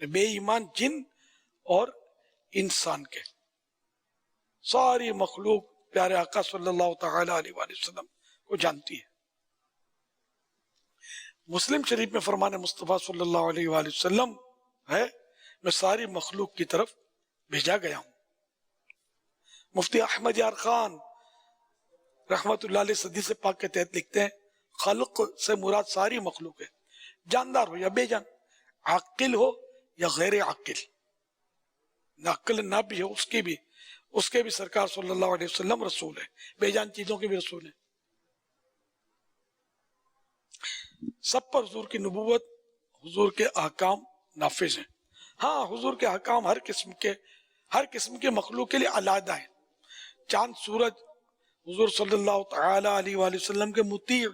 بے ایمان جن اور انسان کے، ساری مخلوق پیارے آقا صلی اللہ تعالی علیہ وآلہ وسلم کو جانتی ہے۔ مسلم شریف میں فرمان مصطفیٰ صلی اللہ علیہ وآلہ وسلم ہے، میں ساری مخلوق کی طرف بھیجا گیا ہوں۔ مفتی احمد یار خان رحمت اللہ علیہ حدیث پاک کے تحت لکھتے ہیں، خلق سے مراد ساری مخلوق ہے، جاندار ہو یا بے جان، عاقل ہو یا غیر عاقل، عقل نہ بھی ہو اس کے بھی سرکار صلی اللہ علیہ وسلم رسول ہے، بے جان چیزوں کے بھی رسول ہیں۔ سب پر حضور کی نبوت، حضور کے احکام نافذ ہیں۔ ہاں، حضور کے احکام ہر قسم کے مخلوق کے لیے علیحدہ ہیں۔ چاند سورج حضور صلی اللہ تعالی علیہ وآلہ وسلم کے مطیع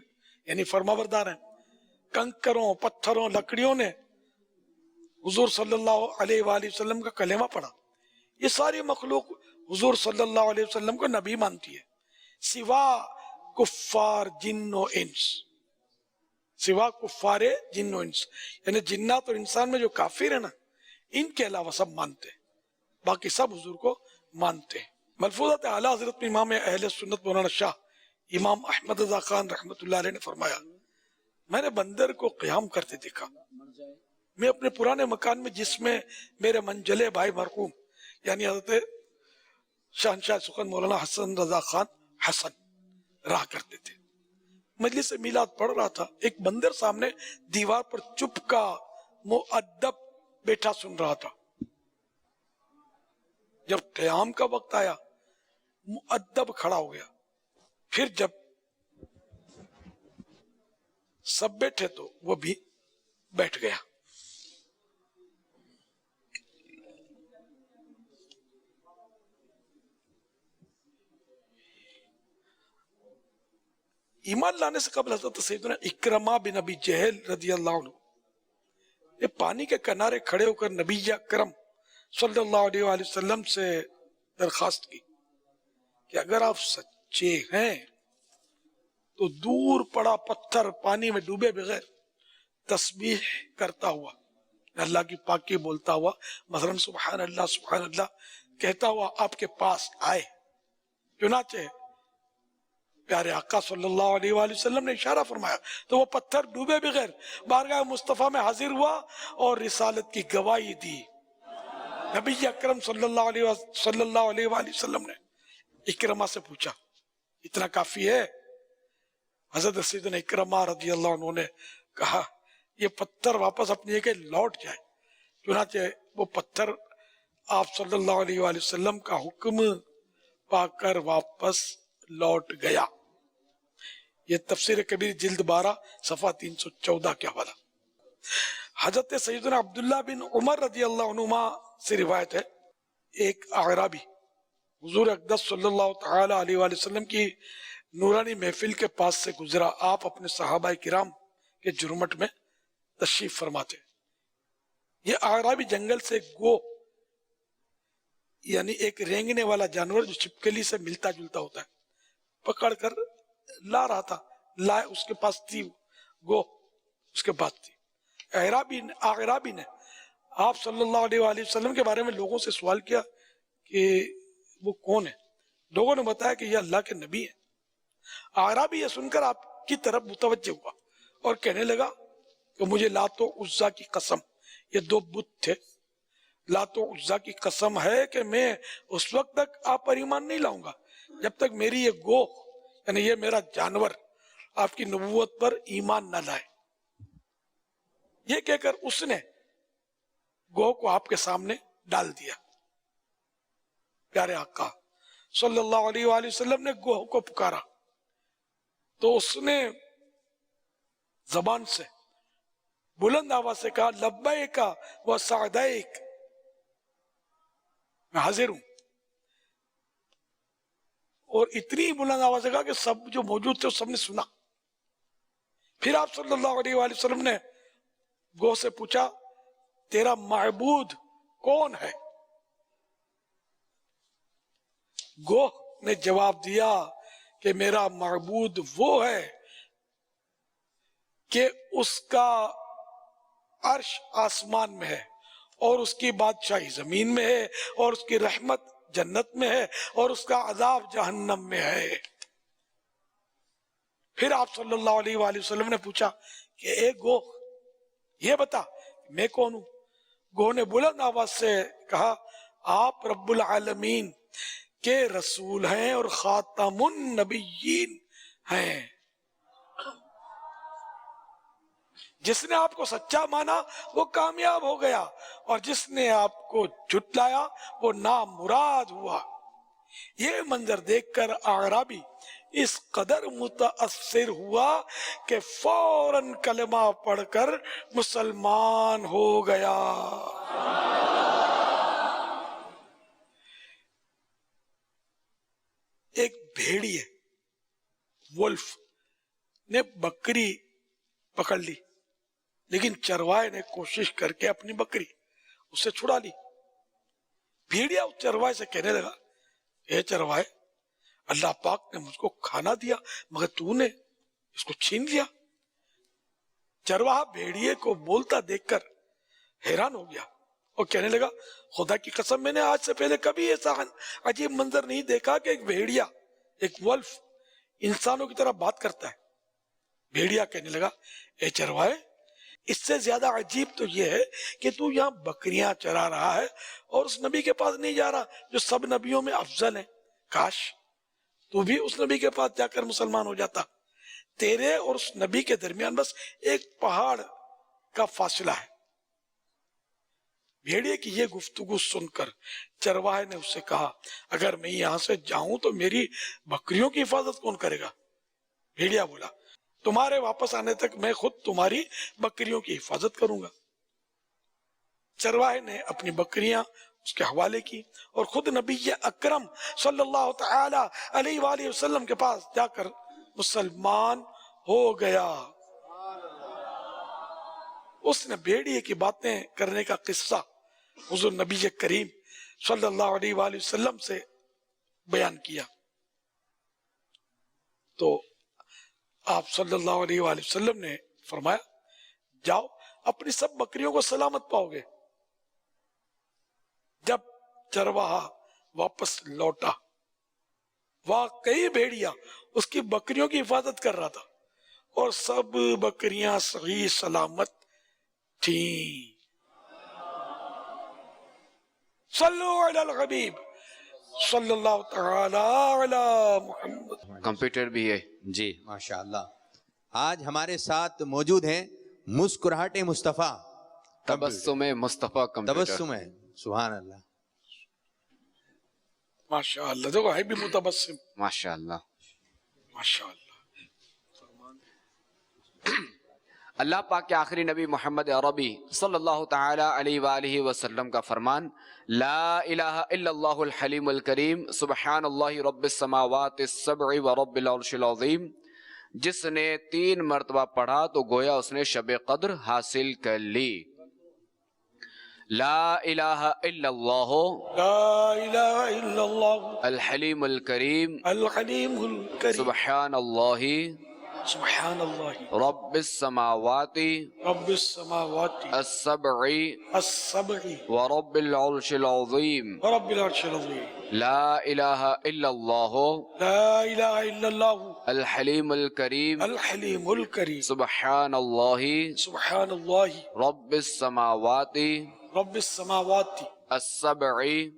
یعنی فرما بردار ہیں۔ کنکروں، پتھروں، لکڑیوں نے حضور صلی اللہ علیہ وآلہ وسلم کا کلمہ پڑھا۔ یہ ساری مخلوق حضور صلی اللہ علیہ وسلم کو نبی مانتی ہے، سوا کفار جن و انس، سوا کفار جن و انس، یعنی جنات اور انسان میں جو کافر ہیں نا، ان کے علاوہ سب مانتے ہیں، باقی سب حضور کو مانتے ہیں۔ ملفوظات اعلیٰ حضرت میں امام اہل سنت مولانا شاہ امام احمد رضا خان رحمت اللہ علیہ نے فرمایا، میں نے بندر کو قیام کرتے دیکھا، میں اپنے پرانے مکان میں جس میں میرے منجلے بھائی مرحوم یعنی حضرت شہنشاہ سخن مولانا حسن رضا خان حسن رہا کرتے تھے۔ مجلس میلاد پڑھ رہا تھا، ایک بندر سامنے دیوار پر چپ کا مؤدب بیٹھا سن رہا تھا۔ جب قیام کا وقت آیا مؤدب کھڑا ہو گیا، پھر جب سب بیٹھے تو وہ بھی بیٹھ گیا۔ ایمان لانے سے قبل حضرت سیدنا اکرمہ بن ابی جہل رضی اللہ عنہ یہ پانی کے کنارے کھڑے ہو کر نبی اکرم صلی اللہ علیہ وآلہ وسلم سے درخواست کی کہ اگر آپ سچے ہیں تو دور پڑا پتھر پانی میں ڈوبے بغیر تسبیح کرتا ہوا، اللہ کی پاکی بولتا ہوا، مثلا سبحان اللہ کہتا ہوا آپ کے پاس آئے۔ چنانچہ پیارے آقا صلی اللہ علیہ وآلہ وسلم نے اشارہ فرمایا تو وہ پتھر ڈوبے بغیر بارگاہ مصطفیٰ میں حاضر ہوا اور رسالت کی گواہی دی۔ نبی اکرم صلی اللہ علیہ وآلہ وسلم نے اکرمہ سے پوچھا اتنا کافی ہے؟ حضرت سیدنا اکرمہ رضی اللہ عنہ نے کہا یہ پتھر واپس اپنی جگہ لوٹ جائے۔ چنانچہ وہ پتھر آپ صلی اللہ علیہ وآلہ وسلم کا حکم پا کر واپس لوٹ گیا۔ یہ تفسیر کبیر جلد 12 صفحہ 314 کے حوالہ۔ حضرت سیدنا عبداللہ بن عمر رضی اللہ عنہما سے روایت ہے، ایک اعرابی حضور اقدس صلی اللہ تعالی علیہ وآلہ وسلم کی نورانی محفل کے پاس سے گزرا۔ آپ اپنے صحابہ کرام کے جرمٹ میں تشریف فرماتے۔ یہ اعرابی جنگل سے گو یعنی ایک رینگنے والا جانور جو چھپکلی سے ملتا جلتا ہوتا ہے پکڑ کر لا رہا تھا، لائے اس کے پاس تھی گو، اس کے پاس تھی۔ اعرابی نے آپ صلی اللہ علیہ وآلہ وسلم کے بارے میں لوگوں سے سوال کیا کہ وہ کون ہے؟ لوگوں نے بتایا کہ یہ اللہ کے نبی ہیں۔ اعرابی یہ سن کر آپ کی طرف متوجہ ہوا اور کہنے لگا کہ مجھے لات و عزا کی قسم، یہ دو بت تھے، لات و عزا کی قسم ہے کہ میں اس وقت تک آپ پر ایمان نہیں لاؤں گا جب تک میری یہ گو یعنی یہ میرا جانور آپ کی نبوت پر ایمان نہ لائے۔ یہ کہہ کر اس نے گو کو آپ کے سامنے ڈال دیا۔ پیارے آقا صلی اللہ علیہ وآلہ وسلم نے گو کو پکارا تو اس نے زبان سے بلند آواز سے کہا لبیک و سعدیک، میں حاضر ہوں۔ اور اتنی بلند آواز سے کہا کہ سب جو موجود تھے سب نے سنا۔ پھر آپ صلی اللہ علیہ وآلہ وسلم نے گو سے پوچھا تیرا معبود کون ہے؟ گو نے جواب دیا کہ میرا معبود وہ ہے کہ اس کا عرش آسمان میں ہے اور اس کی بادشاہی زمین میں ہے اور اس کی رحمت جنت میں ہے اور اس کا عذاب جہنم میں ہے. پھر آپ صلی اللہ علیہ وآلہ وسلم نے پوچھا کہ اے گو یہ بتا میں کون ہوں؟ گو نے بلند آواز سے کہا آپ رب العالمین کے رسول ہیں اور خاتم النبیین ہیں. جس نے آپ کو سچا مانا وہ کامیاب ہو گیا اور جس نے آپ کو جھٹلایا وہ نامراد ہوا. یہ منظر دیکھ کر اعرابی اس قدر متاثر ہوا کہ فوراً کلمہ پڑھ کر مسلمان ہو گیا. ایک بھیڑیے وولف نے بکری پکڑ لی لیکن چروائے نے کوشش کر کے اپنی بکری اس سے چھڑا لی. بھیڑیا اس چروائے سے کہنے لگا اے چروائے اللہ پاک نے مجھ کو کھانا دیا مگر تو نے اس کو چھین لیا. چرواہا بھیڑیے کو بولتا دیکھ کر حیران ہو گیا اور کہنے لگا خدا کی قسم میں نے آج سے پہلے کبھی ایسا عجیب منظر نہیں دیکھا کہ ایک بھیڑیا ایک ولف انسانوں کی طرح بات کرتا ہے. بھیڑیا کہنے لگا اے چروائے اس سے زیادہ عجیب تو یہ ہے کہ تو یہاں بکریاں چرا رہا ہے اور اس نبی کے پاس نہیں جا رہا جو سب نبیوں میں افضل ہے. کاش تو بھی اس نبی کے پاس جا کر مسلمان ہو جاتا. تیرے اور اس نبی کے درمیان بس ایک پہاڑ کا فاصلہ ہے. بھیڑیے کی یہ گفتگو سن کر چرواہے نے اس سے کہا اگر میں یہاں سے جاؤں تو میری بکریوں کی حفاظت کون کرے گا؟ بھیڑیا بولا تمہارے واپس آنے تک میں خود تمہاری بکریوں کی حفاظت کروں گا. چرواہے نے اپنی بکریاں اس کے حوالے کی اور خود نبی اکرم صلی اللہ تعالی علیہ وآلہ وسلم کے پاس جا کر مسلمان ہو گیا. اس نے بھیڑیے کی باتیں کرنے کا قصہ حضور نبی کریم صلی اللہ علیہ وآلہ وسلم سے بیان کیا تو آپ صلی اللہ علیہ وآلہ وسلم نے فرمایا جاؤ اپنی سب بکریوں کو سلامت پاؤ گے. جب چرواہا واپس لوٹا واقعی بھیڑیا اس کی بکریوں کی حفاظت کر رہا تھا اور سب بکریاں صحیح سلامت تھیں. صلو علی الحبیب صلی اللہ تعالی علی محمد. کمپیوٹر بھی ہے جی ماشاءاللہ. آج ہمارے ساتھ موجود ہیں مسکراہٹ مصطفیٰ تبسم مصطفیٰ کمپیوٹر. تبسم ہے سبحان اللہ ماشاءاللہ. دیکھو ہے بھی متبسم ماشاءاللہ. ماشاءاللہ. اللہ پاک کے آخری نبی محمد عربی صلی اللہ تعالی علیہ وآلہ وسلم کا فرمان لا الہ الا اللہ الحلیم الکریم سبحان اللہ رب السماوات السبع ورب العرش العظیم. جس نے 3 مرتبہ پڑھا تو گویا اس نے شب قدر حاصل کر لی. لا الہ الا اللہ لا الہ الا اللہ الحلیم الکریم الحلیم الکریم سبحان اللہ سبحان اللہ رب السماوات رب السماوات السبع السبع ورب العرش العظیم ورب العرش العظیم. لا الہ الا اللہ لا الہ الا اللہ الحلیم الکریم الحلیم الکریم سبحان اللہ سبحان اللہ رب السماوات رب السماوات السبع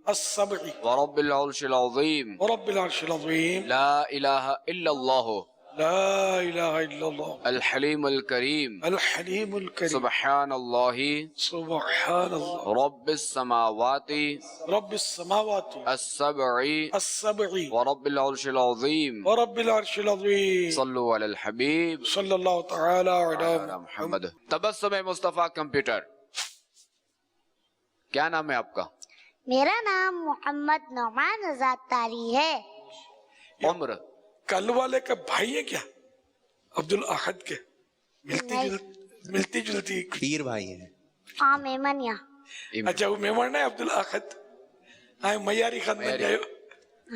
السبع ورب العرش العظیم ورب العرش العظیم. لا الہ الا اللہ لا الہ الا اللہ الحلیم الکریم الحلیم الکریم سبحان اللہ سبحان اللہ رب السماوات رب السماوات السبع السبع ورب العرش العظیم. ورب العرش العظیم. صلو علی الحبیب صلی اللہ تعالی علی محمد. تبسم مصطفیٰ کمپیوٹر کیا نام ہے آپ کا؟ میرا نام محمد نعمان آزاد تاری ہے. عمر کل والے کا بھائی ہے کیا؟ عبد الاحد کے ملتی جلتی پیر بھائی ہیں. ہاں میمنیا. اچھا وہ میمن ہے عبد الاحد. ہاں میاری خاندان گئے ہو.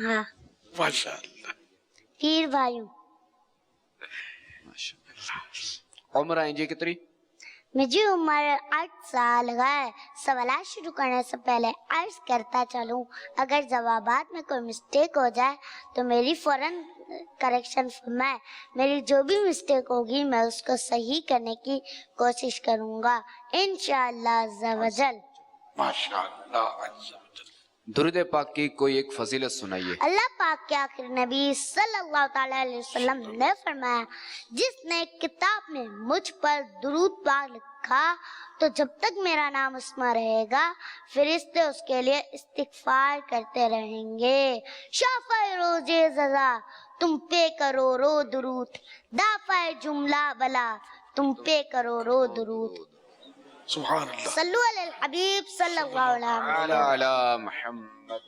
ہاں ماشاءاللہ. پیر بھائیوں. عمر آئیں جی کتنی؟ مجھے عمر 8 سال ہے. سوالات شروع کرنے سے پہلے عرض کرتا چلوں اگر جوابات میں کوئی مسٹیک ہو جائے تو میری فوراً کریکشن فرمائے. میری جو بھی مسٹیک ہوگی میں اس کو صحیح کرنے کی کوشش کروں گا انشاءاللہ عز و جل. درود پاک کی کوئی ایک فضیلت سنائیے. اللہ پاک کے آخری نبی صلی اللہ تعالیٰ علیہ وسلم نے فرمایا جس نے کتاب میں مجھ پر درود پاک لکھا تو جب تک میرا نام اس میں رہے گا فرشتے اس کے لیے استغفار کرتے رہیں گے. شافع روز ززا تم پہ کرو رو درود، دافع جملہ بلا تم پہ کرو رو درود. سبحان اللہ. صلو علی الحبیب صلی اللہ علیہ محمد.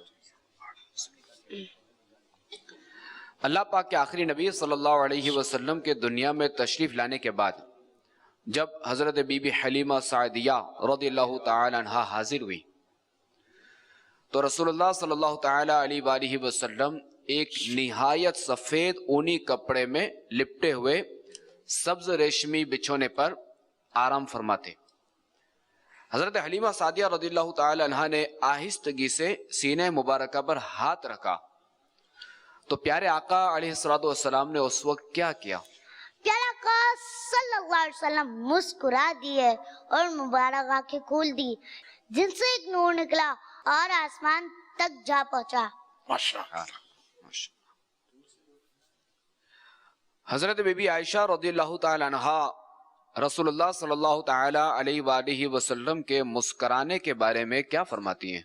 اللہ پاک کے آخری نبی صلی اللہ علیہ وسلم کے دنیا میں تشریف لانے کے بعد جب حضرت بی بی حلیمہ سعدیہ رضی اللہ تعالی عنہا حاضر ہوئی تو رسول اللہ صلی اللہ تعالی علیہ وآلہ وسلم ایک نہایت سفید اونی کپڑے میں لپٹے ہوئے سبز ریشمی بچھونے پر آرام فرماتے. حضرت حلیمہ سعدیہ رضی اللہ تعالی عنہ نے آہستگی سے سینہ مبارکہ پر ہاتھ رکھا تو پیارے آقا علیہ السلام نے اس وقت کیا کیا؟ پیارے آقا صلی اللہ علیہ وسلم مسکرا دیے اور مبارک آنکھیں کھول دی جن سے ایک نور نکلا اور آسمان تک جا پہنچا. حضرت بی بی عائشہ رضی اللہ تعالی عنہا رسول اللہ صلی اللہ تعالی علیہ وآلہ وسلم کے مسکرانے کے بارے میں کیا فرماتی ہیں؟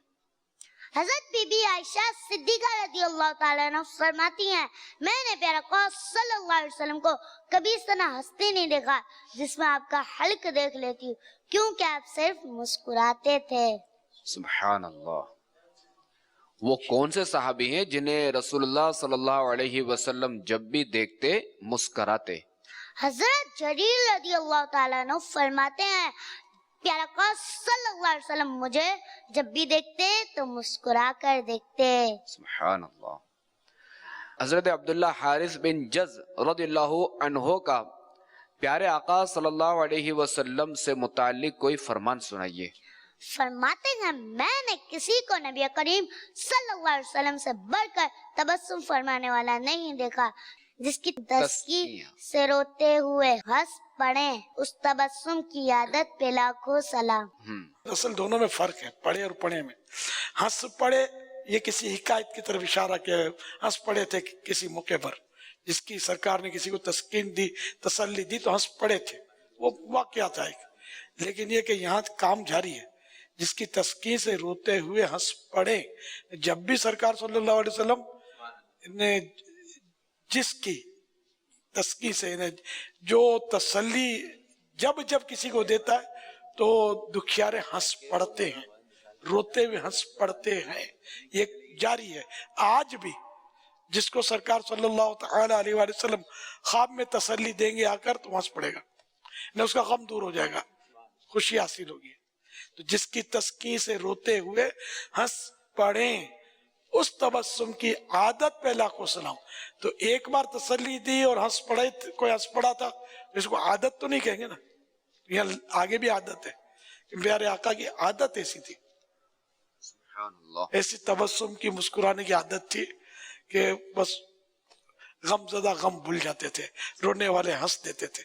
حضرت بی بی عائشہ صدیقہ رضی اللہ تعالیٰ عنہ فرماتی ہیں میں نے پیارے آقا صلی اللہ علیہ وسلم کو کبھی اس طرح ہنستے نہیں دیکھا جس میں آپ کا حلق دیکھ لیتی ہوں کیونکہ آپ صرف مسکراتے تھے. سبحان اللہ. وہ کون سے صحابی ہیں جنہیں رسول اللہ صلی اللہ علیہ وسلم جب بھی دیکھتے مسکراتے؟ حضرت جریر رضی اللہ تعالیٰ عنہ فرماتے ہیں پیارے آقا صلی اللہ علیہ وسلم مجھے جب بھی دیکھتے تو مسکرا کر دیکھتے. سبحان اللہ. حضرت عبداللہ حارث بن جز رضی اللہ عنہ کا پیارے آقا صلی اللہ علیہ وسلم سے متعلق کوئی فرمان سنائیے. فرماتے ہیں میں نے کسی کو نبی کریم صلی اللہ علیہ وسلم سے بڑھ کر تبسم فرمانے والا نہیں دیکھا جس کی تسکی سے روتے ہوئے ہنس پڑے اس تبسم کی عادت پہ لاکھوں سلام. اصل دونوں میں فرق ہے پڑھے اور پڑھے میں. ہنس پڑے یہ کسی حکایت کی طرف اشارہ کیا ہے. ہنس پڑے تھے کسی موقع پر جس کی سرکار نے کسی کو تسکین دی تسلی دی تو ہنس پڑے تھے وہ واقعات آئے گا. لیکن یہ کہ یہاں کام جاری ہے جس کی تسکین سے روتے ہوئے ہنس پڑے. جب بھی سرکار صلی اللہ علیہ وسلم نے جس کی تسکین سے جو تسلی جب کسی کو دیتا ہے تو دکھیارے ہنس پڑتے ہیں روتے ہوئے ہنس پڑتے ہیں. یہ جاری ہے آج بھی. جس کو سرکار صلی اللہ تعالی علیہ وآلہ وسلم خواب میں تسلی دیں گے آ کر تو ہنس پڑے گا نہ اس کا غم دور ہو جائے گا خوشی حاصل ہوگی. تو جس کی تسکین سے روتے ہوئے ہنس پڑیں اس تبسم کی عادت پہ لاکھوں سلام. تو ایک بار تسلی دی اور ہنس پڑے کوئی ہنس پڑا تھا اس کو عادت تو نہیں کہیں گے نا. یہاں آگے بھی عادت ہے کہ پیارے آقا کی عادت ایسی تھی ایسی تبسم کی مسکرانے کی عادت تھی کہ بس غم زدہ غم بھول جاتے تھے رونے والے ہنس دیتے تھے.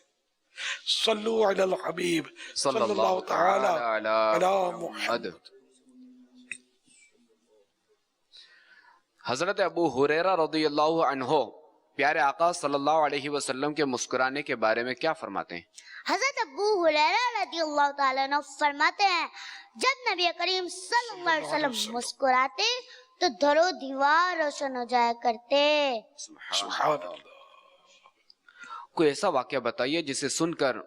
صلو علی الحبیب صلی اللہ تعالی علی محمد. حضرت ابو ہریرہ رضی اللہ عنہ پیارے آقا صلی اللہ علیہ وسلم کے مسکرانے کے بارے میں کیا فرماتے ہیں؟ حضرت ابو ہریرہ رضی اللہ تعالیٰ عنہ فرماتے ہیں جب نبی کریم صلی اللہ علیہ وسلم مسکراتے تو در و دیوار روشن ہو جایا کرتے. سبحان اللہ. کوئی ایسا واقعہ بتائیے جسے سن کر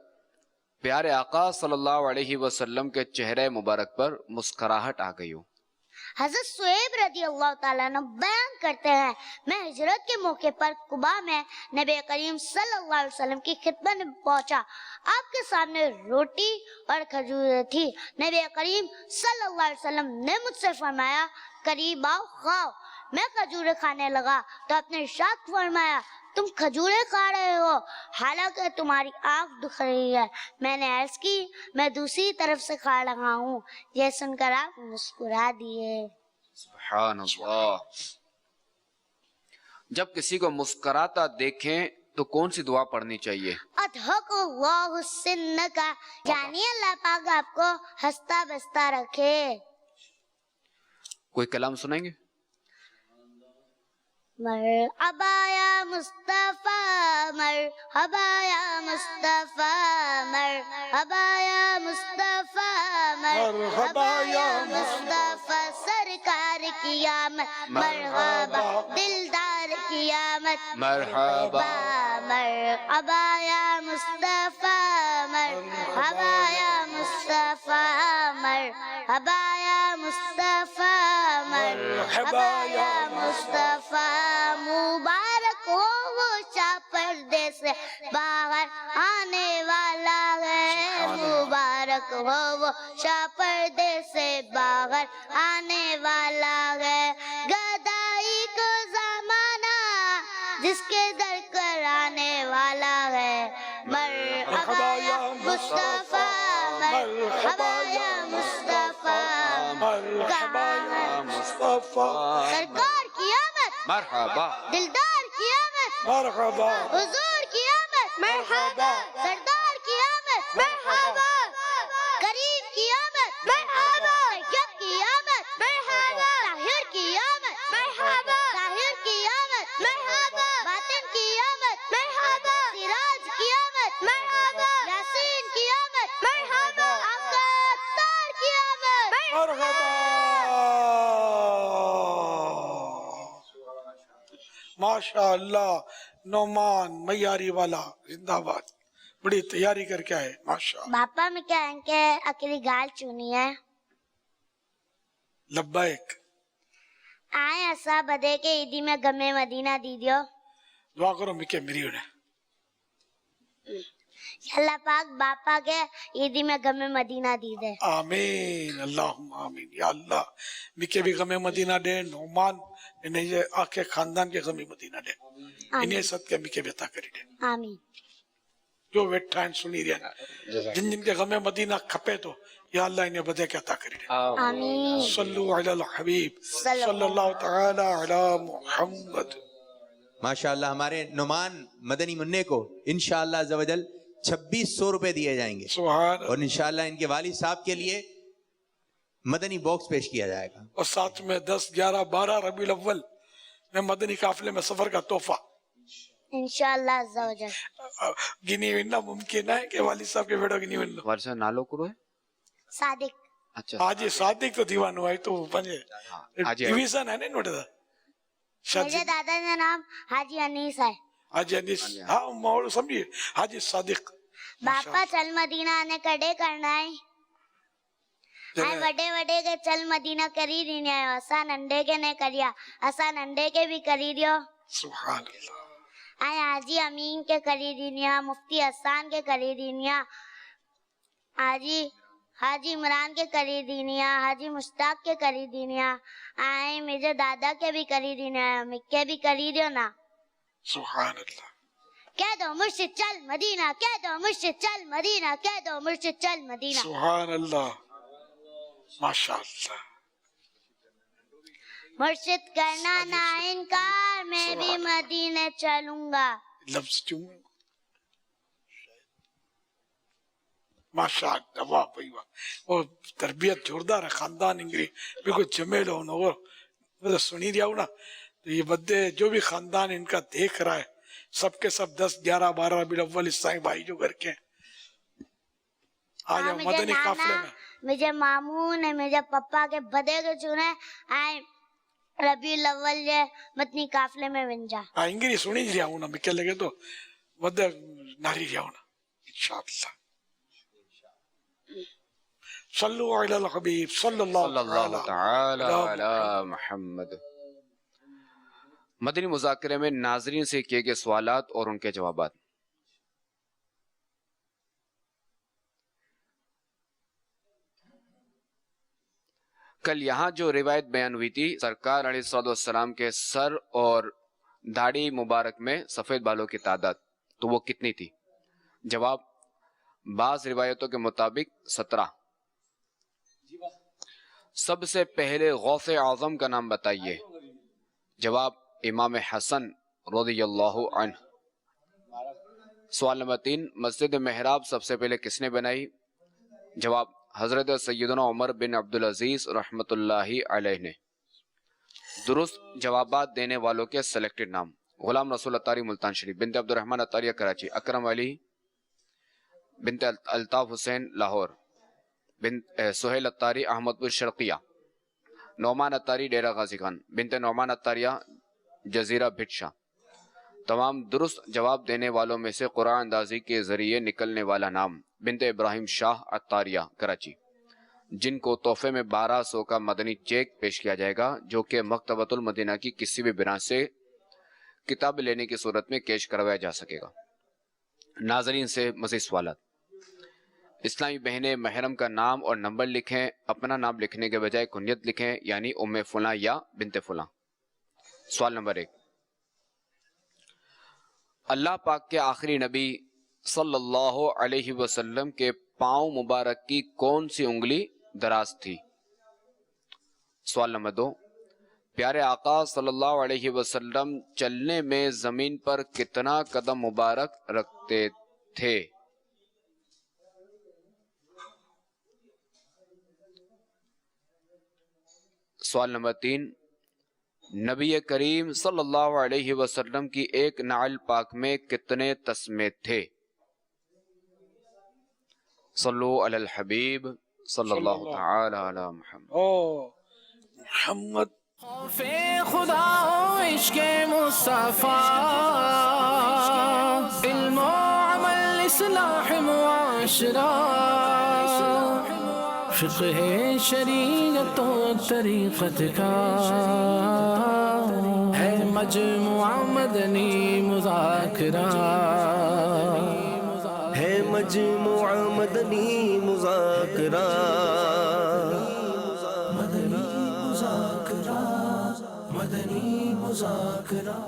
پیارے آقا صلی اللہ علیہ وسلم کے چہرے مبارک پر مسکراہٹ آ گئی ہو. حضرت سہیب رضی اللہ تعالیٰ عنہ بیان کرتے ہیں میں ہجرت کے موقع پر قباء میں نبی کریم صلی اللہ علیہ وسلم کی خدمت میں پہنچا. آپ کے سامنے روٹی اور کھجور تھی. نبی کریم صلی اللہ علیہ وسلم نے مجھ سے فرمایا قریب آؤ کھاؤ. میں کھجور کھانے لگا تو آپ نے ارشاد فرمایا تم کھجوریں کھا رہے ہو حالانکہ تمہاری آنکھ دکھ رہی ہے۔ میں نے عرض کی میں دوسری طرف سے کھا رہا ہوں۔ یہ سن کر آپ مسکرا دیے۔ سبحان اللہ۔ جب کسی کو مسکراتا دیکھیں تو کون سی دعا پڑھنی چاہیے؟ اضحک اللہ سنک، یعنی اللہ پاک آپ کو ہنستا بستا رکھے۔ کوئی کلام سنیں گے؟ مرحبا یا مصطفیٰ، مرحبا یا مصطفیٰ، مرحبا یا مصطفیٰ، مرحبا یا مصطفیٰ، سرکار کی آمد مرحبا، دلدار کی آمد مرحبا، مرحبا یا مصطفیٰ، مرحبا یا مصطفیٰ، مرحبا یا مصطفیٰ، مرحبا یا مصطفیٰ۔ مبارک ہو وہ شاہ پردے سے باہر آنے والا ہے، مبارک ہو وہ شاہ پردے سے باہر آنے والا ہے۔ گدائی کو زمانہ جس کے در کر آنے والا ہے، مرحبا یا مصطفیٰ، مرحبا یا مصطفیٰ، مرحبا یا مصطفیٰ، سرکار کی آمد مرحبا، دلدار کی آمد مرحبا، حضور کی آمد مرحبا، سردار کی آمد مرحبا، کریم کی آمد مرحبا، طیب کی آمد مرحبا، طاہر کی آمد مرحبا، طاہر کی آمد مرحبا، باطن کی آمد مرحبا، سراج کی آمد مرحبا، یاسین کی آمد مرحبا، آقا اختار کی آمد مرحبا۔ ماشاء اللہ، نعمان میاری والا زندہ باد، بڑی تیاری کر کے آئے ماشاء اللہ۔ باپا میں کیا ہے کہ اکیلی گال چونی ہے لبیک۔ آئے ایسا بدے کے عیدی میں گمے مدینہ دی دیو۔ دعا کرو مکے میری انہیں۔ اللہ پاک باپا کے عیدی میں غم مدینہ دی دے۔ آمین اللہم آمین۔ یا اللہ مکے بھی غم مدینہ دے، نعمان انہیں یہ آکے خاندان کے غم مدینہ دے، انہیں صدقے مکے بھی عطا کری دے۔ آمین۔ جو ویٹھا ان سنی رہے ہیں جن جن کے غم مدینہ کھپے تو یا اللہ انہیں بدے کے عطا کری دے۔ آمین۔ صلو علی الحبیب صلی اللہ تعالی علی محمد۔ ماشاءاللہ ہمارے نعمان مدنی منع کو انشاءاللہ عز و جل 2600 روپے دیے جائیں گے، اور انشاءاللہ ان کے والد صاحب کے لیے مدنی باکس پیش کیا جائے گا، اور ساتھ میں 10، 11، 12 ربیع الاول میں مدنی قافلے میں سفر کا تحفہ انشاءاللہ عز و جل۔ گنی وینا ممکن ہے کہ والد صاحب کے بیٹا گنی وینا ورشہ نالو کرو ہے صادق۔ اچھا حاجی صادق تو دیوانو ہے تو پنجے ڈیویژن ہے نا نوٹے دا میرے دادا کا نام حاجی انیس ہے۔ حاجی انیس، ہاں مول سمجھیے حاجی صادق۔ باپا چل مدینہ آنے کڑے کرنا ہے، آئے وڈے وڈے کے چل مدینہ کری رہی ہے، اسا ننڈے کے نے کریا، اسا ننڈے کے بھی کری دیو۔ سبحان اللہ۔ آئے حاجی امین کے کری دینیا، مفتی حسان کے کری دینیا، حاجی عمران کے کری دینیا، حاجی مشتاق کے کری دینیا، آئے میرے دادا کے بھی کری دینیا، مکے بھی کری دیو نا۔ سبحان اللہ۔ کہہ دو مرشد چل مدینہ، کہہ دو مرشد چل مدینہ، کہہ دو مرشد چل مدینہ۔ سبحان اللہ، ماشاء اللہ۔ مرشد کرنا نہ انکار، میں بھی مدینہ چلوں گا۔ لفظ کیوں ماشاء اللہ، واہ بھائی واہ، اور تربیت جوردار ہے، خاندان انگری بالکل جمیل ہو نا، اور سنی رہا ہوں نا تو یہ بدے جو بھی خاندان ان کا دیکھ رہا ہے سب کے سب 10، 11، 12 ربیع الاول عیسائی بھائی جو گھر کے ہیں آج مدنی قافلے میں مجھے ماموں نے مجھے پپا کے بدے کے چنے آئے ربیع الاول یہ مدنی قافلے میں ونجا انگری سنی رہا ہوں نا مکے لگے تو بدے ناری رہا ہوں نا انشاءاللہ۔ صلو علی الحبیب صلی اللہ تعالی علی محمد۔ مدنی مذاکرے میں ناظرین سے کیے گئے سوالات اور ان کے جوابات۔ کل یہاں جو روایت بیان ہوئی تھی سرکار علیہ السلام کے سر اور داڑھی مبارک میں سفید بالوں کی تعداد تو وہ کتنی تھی؟ جواب، بعض روایتوں کے مطابق 17۔ سب سے پہلے غوث اعظم کا نام بتائیے۔ جواب، امام حسن رضی اللہ عنہ۔ سوال نمبر 3، مسجد محراب سب سے پہلے کس نے بنائی؟ جواب، حضرت سیدنا عمر بن عبدالعزیز رحمت اللہ علیہ نے۔ درست جوابات دینے والوں کے سلیکٹڈ نام: غلام رسول اتاری ملتان شریف، بنت عبد الرحمن اتاریہ کراچی، اکرم علی بنت الطاف حسین لاہور، سہیل اتاری احمد پور شرقیہ، نعمان اتاری ڈیرہ غازی خان، بنت نعمان اتاریہ جزیرہ بھٹشا۔ تمام درست جواب دینے والوں میں سے قرآن اندازی کے ذریعے نکلنے والا نام: بنت ابراہیم شاہ اتاریہ کراچی، جن کو تحفے میں 1200 کا مدنی چیک پیش کیا جائے گا، جو کہ مکتبۃ المدینہ کی کسی بھی برانچ سے کتاب لینے کی صورت میں کیش کروایا جا سکے گا۔ ناظرین سے مزید سوالات: اسلامی بہنیں محرم کا نام اور نمبر لکھیں، اپنا نام لکھنے کے بجائے کنیت لکھیں، یعنی ام فلاں یا بنت فلاں۔ سوال نمبر 1، اللہ پاک کے آخری نبی صلی اللہ علیہ وسلم کے پاؤں مبارک کی کون سی انگلی دراز تھی؟ سوال نمبر 2، پیارے آقا صلی اللہ علیہ وسلم چلنے میں زمین پر کتنا قدم مبارک رکھتے تھے؟ سوال نمبر 3، نبی کریم صلی اللہ علیہ وسلم کی ایک نعل پاک میں کتنے تسمے تھے؟ صلو علی الحبیب صلی اللہ تعالی علی محمد۔ خوف خدا و عشق مصطفیٰ، علم و عمل اصلاح معاشرہ، فقہ شریعت و طریقت کا ہے مجموعہ مدنی مذاکرہ، ہے مجموعہ مدنی مذاکرہ، مدنی مذاکرہ، مدنی مذاکرہ۔